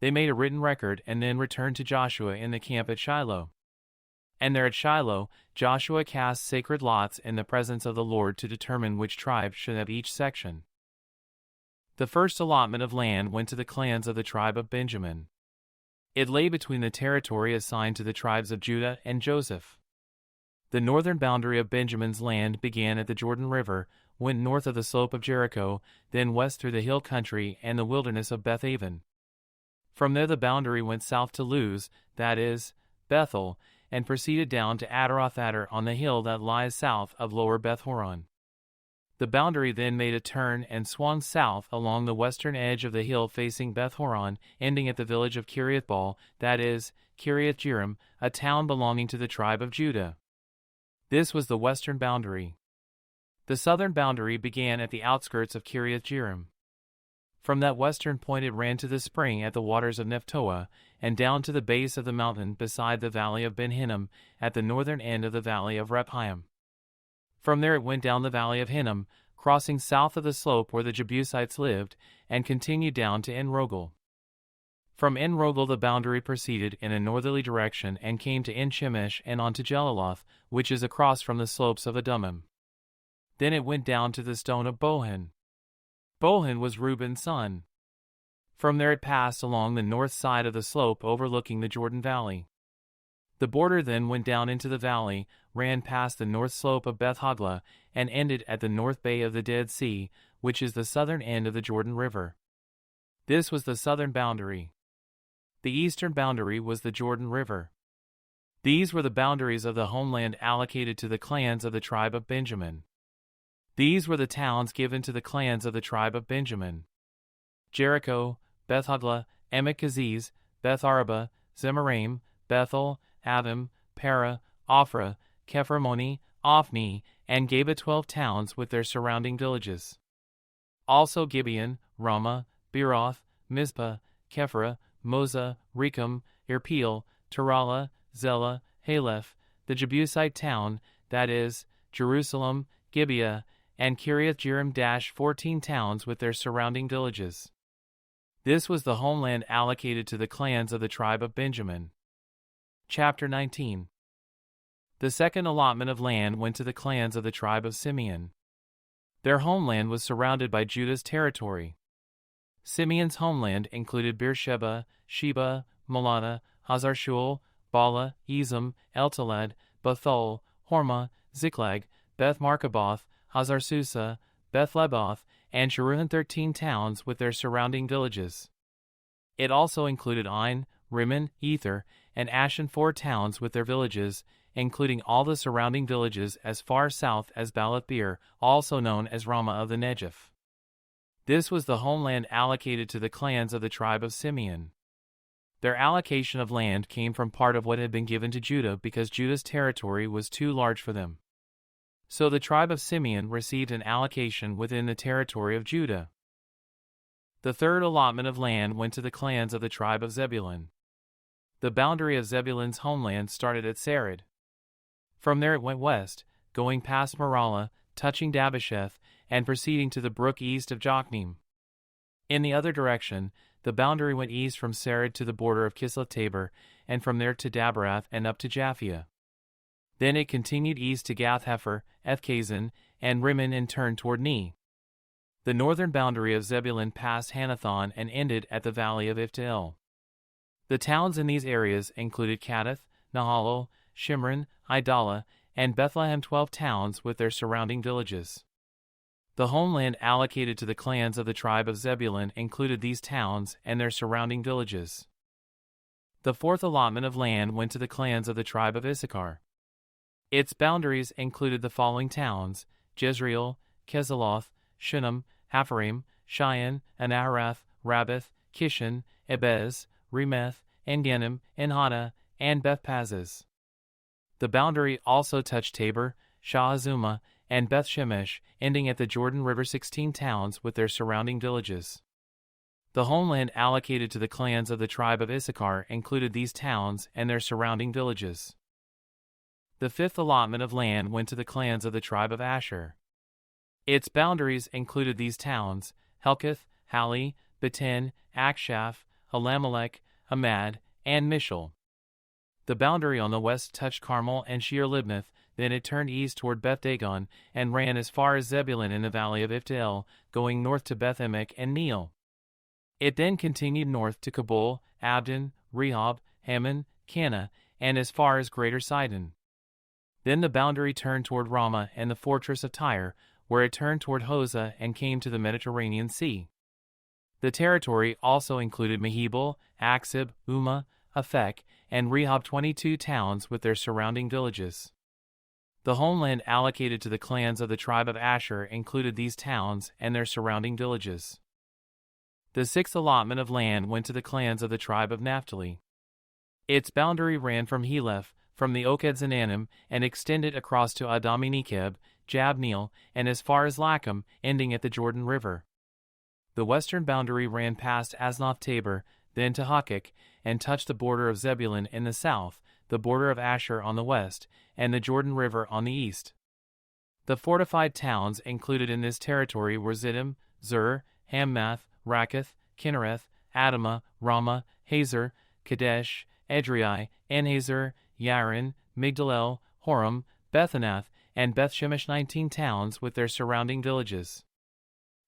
They made a written record and then returned to Joshua in the camp at Shiloh. And there at Shiloh, Joshua cast sacred lots in the presence of the Lord to determine which tribe should have each section. The first allotment of land went to the clans of the tribe of Benjamin. It lay between the territory assigned to the tribes of Judah and Joseph. The northern boundary of Benjamin's land began at the Jordan River, went north of the slope of Jericho, then west through the hill country and the wilderness of Beth-aven. From there the boundary went south to Luz, that is, Bethel, and proceeded down to Adaroth-Adar on the hill that lies south of lower Beth-horon. The boundary then made a turn and swung south along the western edge of the hill facing Beth-horon, ending at the village of Kiriath-baal, that is, Kiriath-jearim, a town belonging to the tribe of Judah. This was the western boundary. The southern boundary began at the outskirts of Kiriath-jearim. From that western point it ran to the spring at the waters of Nephtoah, and down to the base of the mountain beside the valley of Ben Hinnom, at the northern end of the valley of Rephaim. From there it went down the valley of Hinnom, crossing south of the slope where the Jebusites lived, and continued down to En-rogel. From En-rogel the boundary proceeded in a northerly direction and came to En-shemesh and on to Jeliloth, which is across from the slopes of Adummim. Then it went down to the stone of Bohan. Bohan was Reuben's son. From there it passed along the north side of the slope overlooking the Jordan Valley. The border then went down into the valley, ran past the north slope of Beth-hoglah, and ended at the north bay of the Dead Sea, which is the southern end of the Jordan River. This was the southern boundary. The eastern boundary was the Jordan River. These were the boundaries of the homeland allocated to the clans of the tribe of Benjamin. These were the towns given to the clans of the tribe of Benjamin: Jericho, Beth-hoglah, Emek-keziz, Beth-araba, Zemaraim, Bethel, Avim, Para, Ophrah, Kephramoni, Ophni, and Geba, 12 towns with their surrounding villages. Also Gibeon, Ramah, Beeroth, Mizpah, Kephra, Moza, Rechem, Irpeel, Tarala, Zelah, Haleph, the Jebusite town, that is, Jerusalem, Gibeah, and Kiriath-jearim, 14 towns with their surrounding villages. This was the homeland allocated to the clans of the tribe of Benjamin. Chapter 19. The second allotment of land went to the clans of the tribe of Simeon. Their homeland was surrounded by Judah's territory. Simeon's homeland included Beersheba, Sheba, Molada, Hazar-shual, Bala, Ezem, Eltalad, Bethul, Hormah, Ziklag, Beth-markaboth, Hazar-susa, Beth-leboth, and Sharuhen, 13 towns with their surrounding villages. It also included Ain, Rimmon, Ether, and Ashan 4 towns with their villages, including all the surrounding villages as far south as Baalath-beer, also known as Ramah of the Negev. This was the homeland allocated to the clans of the tribe of Simeon. Their allocation of land came from part of what had been given to Judah because Judah's territory was too large for them. So the tribe of Simeon received an allocation within the territory of Judah. The third allotment of land went to the clans of the tribe of Zebulun. The boundary of Zebulun's homeland started at Sarid. From there it went west, going past Maralah, touching Dabbesheth, and proceeding to the brook east of Jokneam. In the other direction, the boundary went east from Sarid to the border of Kisloth-Tabor, and from there to Daberath and up to Japhia. Then it continued east to Gath-Hepher, Ethkazin, and Rimmon and turned toward Ne. The northern boundary of Zebulun passed Hanathon and ended at the valley of Iftael. The towns in these areas included Kadath, Nahalol, Shimron, Idalah, and Bethlehem, 12 towns with their surrounding villages. The homeland allocated to the clans of the tribe of Zebulun included these towns and their surrounding villages. The fourth allotment of land went to the clans of the tribe of Issachar. Its boundaries included the following towns: Jezreel, Keziloth, Shunem, Hapharaim, Cheyenne, Anaharath, Rabbath, Kishan, Ebez, Remeth, En-Genim, Enhada, and Beth-Pazzez. The boundary also touched Tabor, Shah-Azumah, and Beth-Shemesh, ending at the Jordan River, 16 towns with their surrounding villages. The homeland allocated to the clans of the tribe of Issachar included these towns and their surrounding villages. The fifth allotment of land went to the clans of the tribe of Asher. Its boundaries included these towns: Helkath, Hali, Beten, Akshaph, Elamelech, Amad, and Mishal. The boundary on the west touched Carmel and Shear-Libnath, then it turned east toward Beth-Dagon and ran as far as Zebulun in the valley of Iftael, going north to Beth-Emek and Neiel. It then continued north to Kabul, Abdon, Rehob, Hammon, Cana, and as far as Greater Sidon. Then the boundary turned toward Ramah and the fortress of Tyre, where it turned toward Hosah and came to the Mediterranean Sea. The territory also included Mehebel, Aksib, Umah, Aphek, and Rehob, 22 towns with their surrounding villages. The homeland allocated to the clans of the tribe of Asher included these towns and their surrounding villages. The sixth allotment of land went to the clans of the tribe of Naphtali. Its boundary ran from Heleph, from the Oked-Zananim, and extended across to Adami-Nekeb, Jabneel, and as far as Lacham, ending at the Jordan River. The western boundary ran past Aznoth-Tabor, then to Hakik, and touched the border of Zebulun in the south, the border of Asher on the west, and the Jordan River on the east. The fortified towns included in this territory were Ziddim, Zur, Hammath, Rakkath, Kinnereth, Adamah, Ramah, Hazor, Kadesh, Edrei, Enhazer, Yarin, Migdalel, Horam, Bethanath, and Beth-Shemesh, 19 towns with their surrounding villages.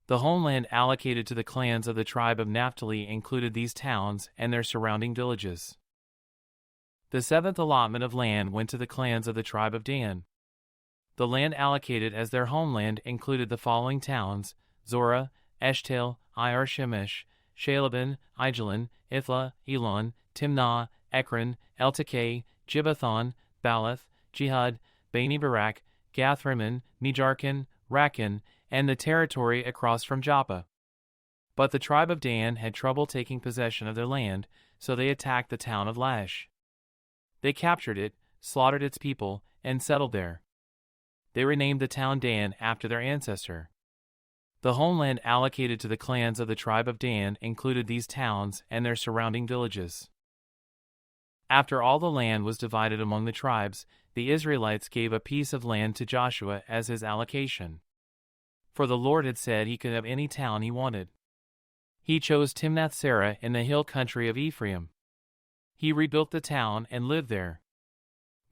The homeland allocated to the clans of the tribe of Naphtali included these towns and their surrounding villages. The seventh allotment of land went to the clans of the tribe of Dan. The land allocated as their homeland included the following towns: Zorah, Eshtael, Ir-Shemesh, Shalabin, Aijalon, Ithla, Elon, Timnah, Ekron, Eltekeh, Gibbethon, Baalath, Jihad, Beni-Berak, Gath-Rimmon, Mejarkin, Rakin, and the territory across from Joppa. But the tribe of Dan had trouble taking possession of their land, so they attacked the town of Laish. They captured it, slaughtered its people, and settled there. They renamed the town Dan after their ancestor. The homeland allocated to the clans of the tribe of Dan included these towns and their surrounding villages. After all the land was divided among the tribes, the Israelites gave a piece of land to Joshua as his allocation. For the Lord had said he could have any town he wanted. He chose Timnath-Serah in the hill country of Ephraim. He rebuilt the town and lived there.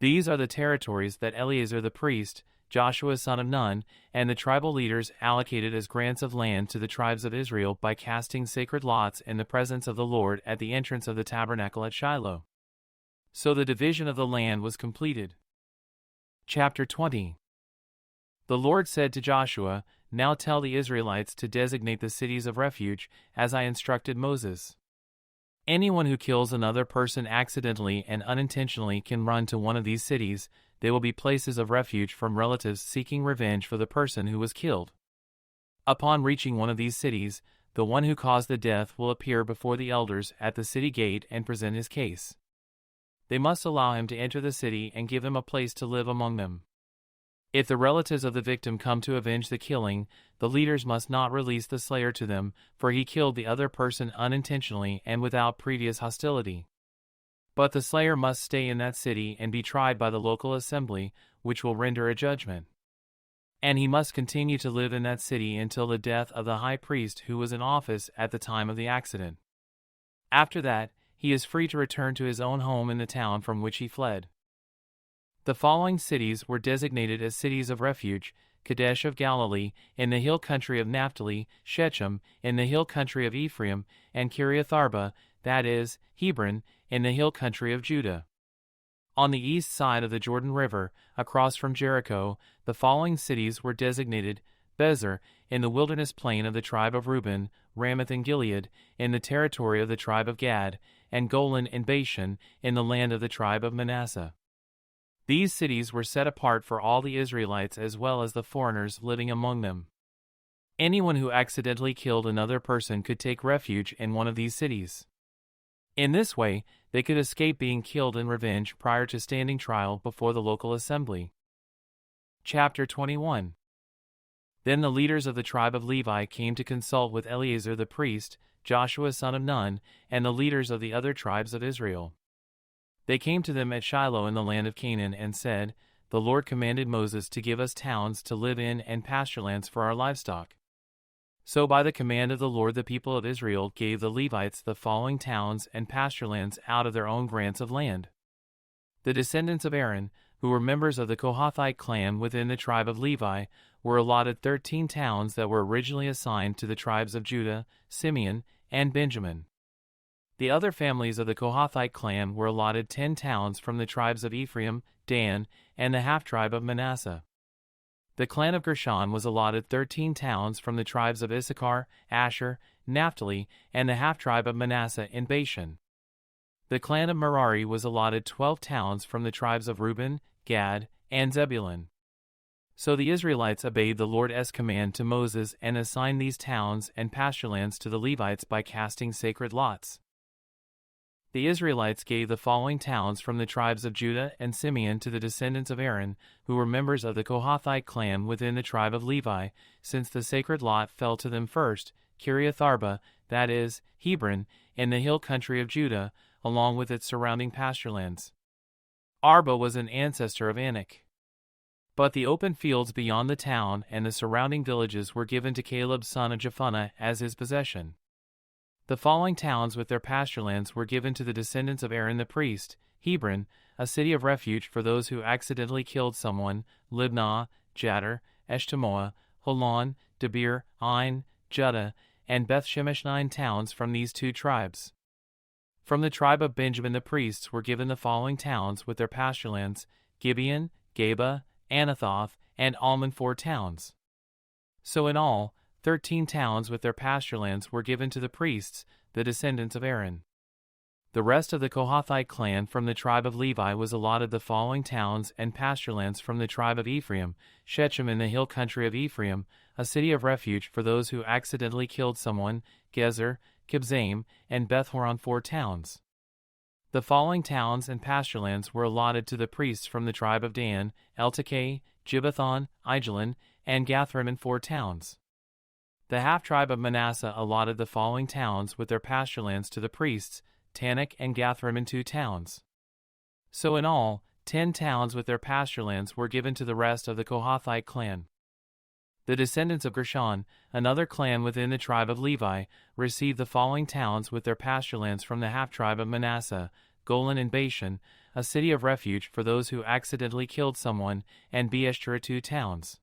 These are the territories that Eleazar the priest, Joshua son of Nun, and the tribal leaders allocated as grants of land to the tribes of Israel by casting sacred lots in the presence of the Lord at the entrance of the tabernacle at Shiloh. So the division of the land was completed. Chapter 20. The Lord said to Joshua, "Now tell the Israelites to designate the cities of refuge, as I instructed Moses. Anyone who kills another person accidentally and unintentionally can run to one of these cities. They will be places of refuge from relatives seeking revenge for the person who was killed. Upon reaching one of these cities, the one who caused the death will appear before the elders at the city gate and present his case. They must allow him to enter the city and give him a place to live among them. If the relatives of the victim come to avenge the killing, the leaders must not release the slayer to them, for he killed the other person unintentionally and without previous hostility. But the slayer must stay in that city and be tried by the local assembly, which will render a judgment. And he must continue to live in that city until the death of the high priest who was in office at the time of the accident. After that, he is free to return to his own home in the town from which he fled. The following cities were designated as cities of refuge: Kadesh of Galilee, in the hill country of Naphtali; Shechem, in the hill country of Ephraim; and Kiriath-arba, that is, Hebron, in the hill country of Judah. On the east side of the Jordan River, across from Jericho, the following cities were designated: Bezer, in the wilderness plain of the tribe of Reuben; Ramoth in Gilead, in the territory of the tribe of Gad; and Golan in Bashan, in the land of the tribe of Manasseh. These cities were set apart for all the Israelites as well as the foreigners living among them. Anyone who accidentally killed another person could take refuge in one of these cities. In this way, they could escape being killed in revenge prior to standing trial before the local assembly. Chapter 21. Then the leaders of the tribe of Levi came to consult with Eleazar the priest, Joshua son of Nun, and the leaders of the other tribes of Israel. They came to them at Shiloh in the land of Canaan and said, "The Lord commanded Moses to give us towns to live in and pasturelands for our livestock." So by the command of the Lord the people of Israel gave the Levites the following towns and pasturelands out of their own grants of land. The descendants of Aaron, who were members of the Kohathite clan within the tribe of Levi, were allotted 13 towns that were originally assigned to the tribes of Judah, Simeon, and Benjamin. The other families of the Kohathite clan were allotted 10 towns from the tribes of Ephraim, Dan, and the half-tribe of Manasseh. The clan of Gershon was allotted 13 towns from the tribes of Issachar, Asher, Naphtali, and the half-tribe of Manasseh in Bashan. The clan of Merari was allotted 12 towns from the tribes of Reuben, Gad, and Zebulun. So the Israelites obeyed the Lord's command to Moses and assigned these towns and pasturelands to the Levites by casting sacred lots. The Israelites gave the following towns from the tribes of Judah and Simeon to the descendants of Aaron, who were members of the Kohathite clan within the tribe of Levi, since the sacred lot fell to them first: Kiriath-arba, that is, Hebron, in the hill country of Judah, along with its surrounding pasturelands. Arba was an ancestor of Anak. But the open fields beyond the town and the surrounding villages were given to Caleb son of Jephunneh as his possession. The following towns with their pasturelands were given to the descendants of Aaron the priest: Hebron, a city of refuge for those who accidentally killed someone; Libnah, Jattir, Eshtemoa, Holon, Debir, Ain, Judah, and Beth-Shemesh, 9 towns from these 2 tribes. From the tribe of Benjamin the priests were given the following towns with their pasturelands: Gibeon, Geba, Anathoth, and Almon, 4 towns. So in all, 13 towns with their pasturelands were given to the priests, the descendants of Aaron. The rest of the Kohathite clan from the tribe of Levi was allotted the following towns and pasturelands from the tribe of Ephraim: Shechem in the hill country of Ephraim, a city of refuge for those who accidentally killed someone; Gezer, Kibzaim, and Beth-horon, 4 towns. The following towns and pasturelands were allotted to the priests from the tribe of Dan: Eltekeh, Gibbethon, Aijalon, and Gathrimmon, 4 towns. The half-tribe of Manasseh allotted the following towns with their pasturelands to the priests: Tanakh and Gathrimmon, 2 towns. So in all, 10 towns with their pasturelands were given to the rest of the Kohathite clan. The descendants of Gershon, another clan within the tribe of Levi, received the following towns with their pasturelands from the half-tribe of Manasseh: Golan and Bashan, a city of refuge for those who accidentally killed someone, and Beeshterah, 2 towns.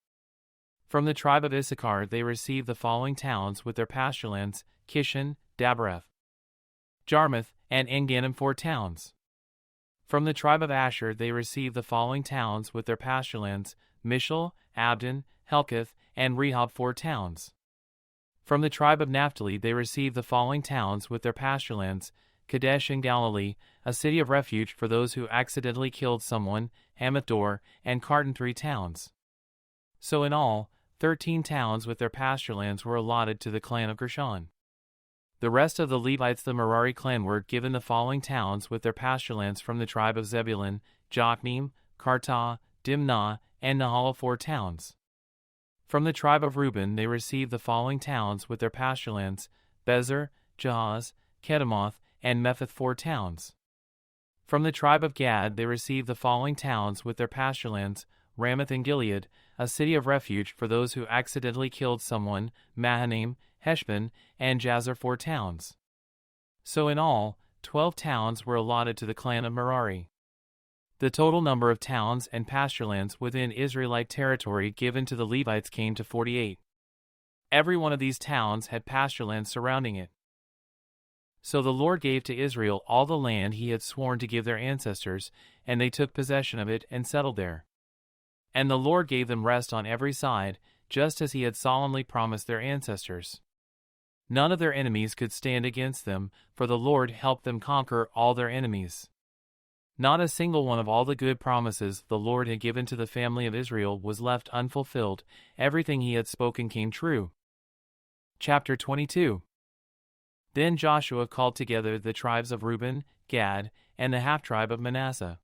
From the tribe of Issachar they received the following towns with their pasturelands: Kishon, Dabereth, Jarmuth, and En-gannim, 4 towns. From the tribe of Asher they received the following towns with their pasturelands: Mishal, Abdon, Helkath, and Rehob, 4 towns. From the tribe of Naphtali they received the following towns with their pasturelands: Kadesh in Galilee, a city of refuge for those who accidentally killed someone, Hamath-dor, and Kartan 3 towns. So in all, 13 towns with their pasturelands were allotted to the clan of Gershon. The rest of the Levites, the Merari clan, were given the following towns with their pasturelands from the tribe of Zebulun: Jokneam, Kartah, Dimnah, and Nahalal, 4 towns. From the tribe of Reuben they received the following towns with their pasturelands: Bezer, Jahaz, Kedemoth, and Mephaath, 4 towns. From the tribe of Gad they received the following towns with their pasturelands: Ramoth in Gilead, a city of refuge for those who accidentally killed someone, Mahanaim, Heshbon, and Jazer, 4 towns. So in all, 12 towns were allotted to the clan of Merari. The total number of towns and pasturelands within Israelite territory given to the Levites came to 48. Every one of these towns had pasturelands surrounding it. So the Lord gave to Israel all the land he had sworn to give their ancestors, and they took possession of it and settled there. And the Lord gave them rest on every side, just as he had solemnly promised their ancestors. None of their enemies could stand against them, for the Lord helped them conquer all their enemies. Not a single one of all the good promises the Lord had given to the family of Israel was left unfulfilled. Everything he had spoken came true. Chapter 22. Then Joshua called together the tribes of Reuben, Gad, and the half-tribe of Manasseh.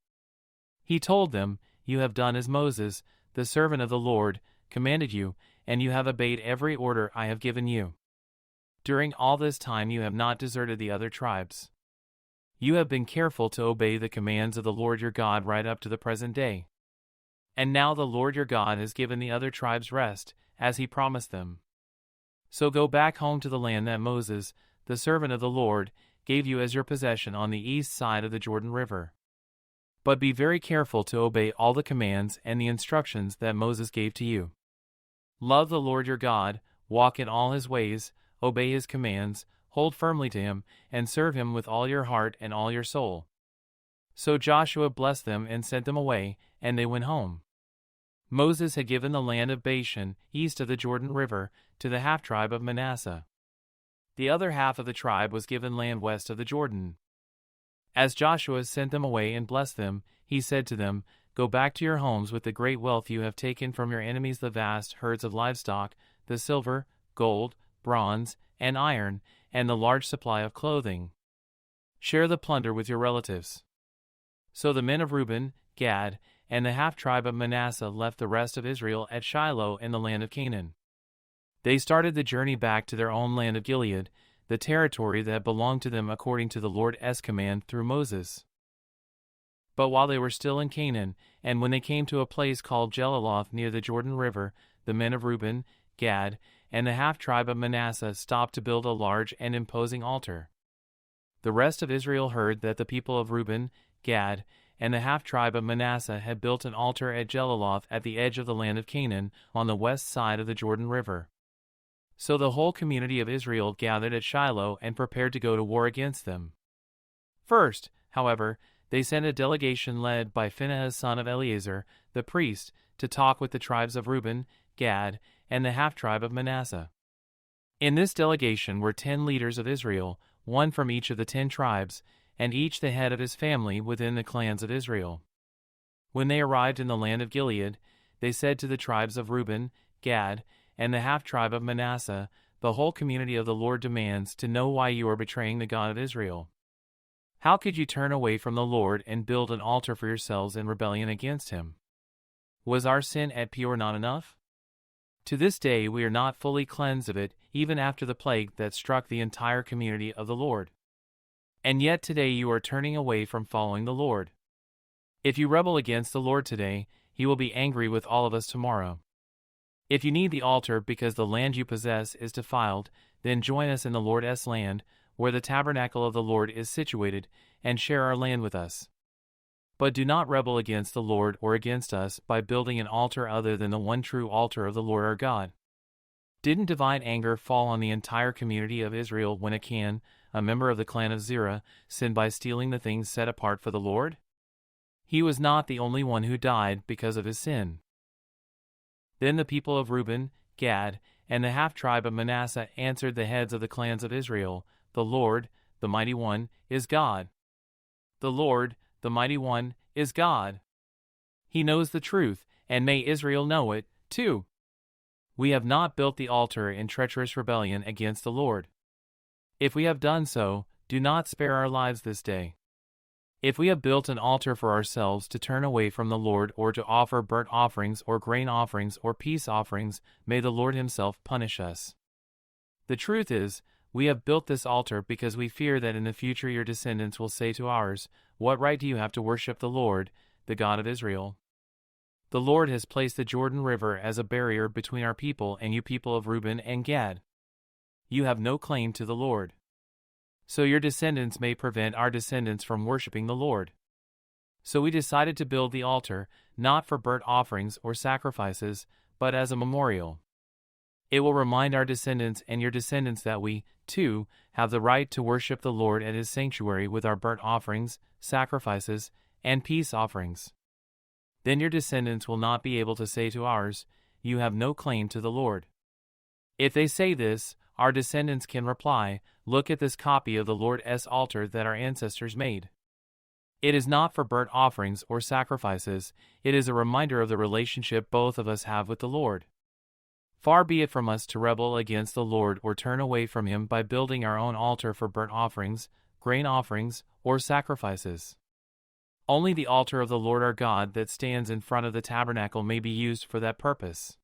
He told them, "You have done as Moses, the servant of the Lord, commanded you, and you have obeyed every order I have given you. During all this time you have not deserted the other tribes. You have been careful to obey the commands of the Lord your God right up to the present day. And now the Lord your God has given the other tribes rest, as he promised them. So go back home to the land that Moses, the servant of the Lord, gave you as your possession on the east side of the Jordan River. But be very careful to obey all the commands and the instructions that Moses gave to you. Love the Lord your God, walk in all his ways, obey his commands, hold firmly to him, and serve him with all your heart and all your soul." So Joshua blessed them and sent them away, and they went home. Moses had given the land of Bashan, east of the Jordan River, to the half-tribe of Manasseh. The other half of the tribe was given land west of the Jordan. As Joshua sent them away and blessed them, he said to them, "Go back to your homes with the great wealth you have taken from your enemies, the vast herds of livestock, the silver, gold, bronze, and iron, and the large supply of clothing. Share the plunder with your relatives." So the men of Reuben, Gad, and the half-tribe of Manasseh left the rest of Israel at Shiloh in the land of Canaan. They started the journey back to their own land of Gilead, the territory that belonged to them according to the Lord's command through Moses. But while they were still in Canaan, and when they came to a place called Jeliloth near the Jordan River, the men of Reuben, Gad, and the half-tribe of Manasseh stopped to build a large and imposing altar. The rest of Israel heard that the people of Reuben, Gad, and the half-tribe of Manasseh had built an altar at Jeliloth at the edge of the land of Canaan, on the west side of the Jordan River. So the whole community of Israel gathered at Shiloh and prepared to go to war against them. First, however, they sent a delegation led by Phinehas son of Eleazar, the priest, to talk with the tribes of Reuben, Gad, and the half-tribe of Manasseh. In this delegation were 10 leaders of Israel, one from each of the 10 tribes, and each the head of his family within the clans of Israel. When they arrived in the land of Gilead, they said to the tribes of Reuben, Gad, and the half-tribe of Manasseh, "The whole community of the Lord demands to know why you are betraying the God of Israel. How could you turn away from the Lord and build an altar for yourselves in rebellion against him? Was our sin at Peor not enough? To this day we are not fully cleansed of it, even after the plague that struck the entire community of the Lord. And yet today you are turning away from following the Lord. If you rebel against the Lord today, he will be angry with all of us tomorrow. If you need the altar because the land you possess is defiled, then join us in the Lord's land, where the tabernacle of the Lord is situated, and share our land with us. But do not rebel against the Lord or against us by building an altar other than the one true altar of the Lord our God." Didn't divine anger fall on the entire community of Israel when Achan, a member of the clan of Zerah, sinned by stealing the things set apart for the Lord? He was not the only one who died because of his sin. Then the people of Reuben, Gad, and the half-tribe of Manasseh answered the heads of the clans of Israel, "The Lord, the Mighty One, is God. The Lord, the Mighty One, is God. He knows the truth, and may Israel know it, too. We have not built the altar in treacherous rebellion against the Lord. If we have done so, do not spare our lives this day. If we have built an altar for ourselves to turn away from the Lord or to offer burnt offerings or grain offerings or peace offerings, may the Lord himself punish us. The truth is, we have built this altar because we fear that in the future your descendants will say to ours, "What right do you have to worship the Lord, the God of Israel?" The Lord has placed the Jordan River as a barrier between our people and you people of Reuben and Gad. You have no claim to the Lord. So your descendants may prevent our descendants from worshiping the Lord. So we decided to build the altar, not for burnt offerings or sacrifices, but as a memorial. It will remind our descendants and your descendants that we, too, have the right to worship the Lord at his sanctuary with our burnt offerings, sacrifices, and peace offerings. Then your descendants will not be able to say to ours, "You have no claim to the Lord." If they say this, our descendants can reply, "Look at this copy of the Lord's altar that our ancestors made." It is not for burnt offerings or sacrifices, it is a reminder of the relationship both of us have with the Lord. Far be it from us to rebel against the Lord or turn away from him by building our own altar for burnt offerings, grain offerings, or sacrifices. Only the altar of the Lord our God that stands in front of the tabernacle may be used for that purpose.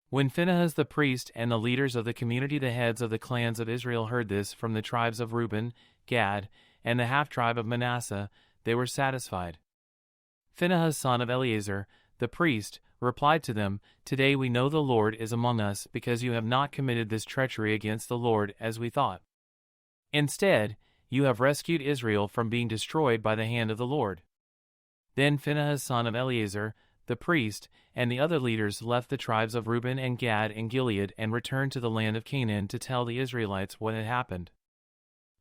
When Phinehas the priest and the leaders of the community, the heads of the clans of Israel, heard this from the tribes of Reuben, Gad, and the half-tribe of Manasseh, they were satisfied. Phinehas son of Eleazar, the priest, replied to them, "Today we know the Lord is among us because you have not committed this treachery against the Lord as we thought. Instead, you have rescued Israel from being destroyed by the hand of the Lord." Then Phinehas son of Eleazar, the priest, and the other leaders left the tribes of Reuben and Gad and Gilead and returned to the land of Canaan to tell the Israelites what had happened.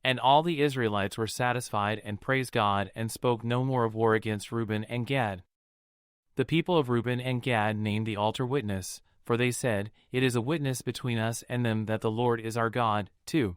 And all the Israelites were satisfied and praised God and spoke no more of war against Reuben and Gad. The people of Reuben and Gad named the altar Witness, for they said, "It is a witness between us and them that the Lord is our God, too."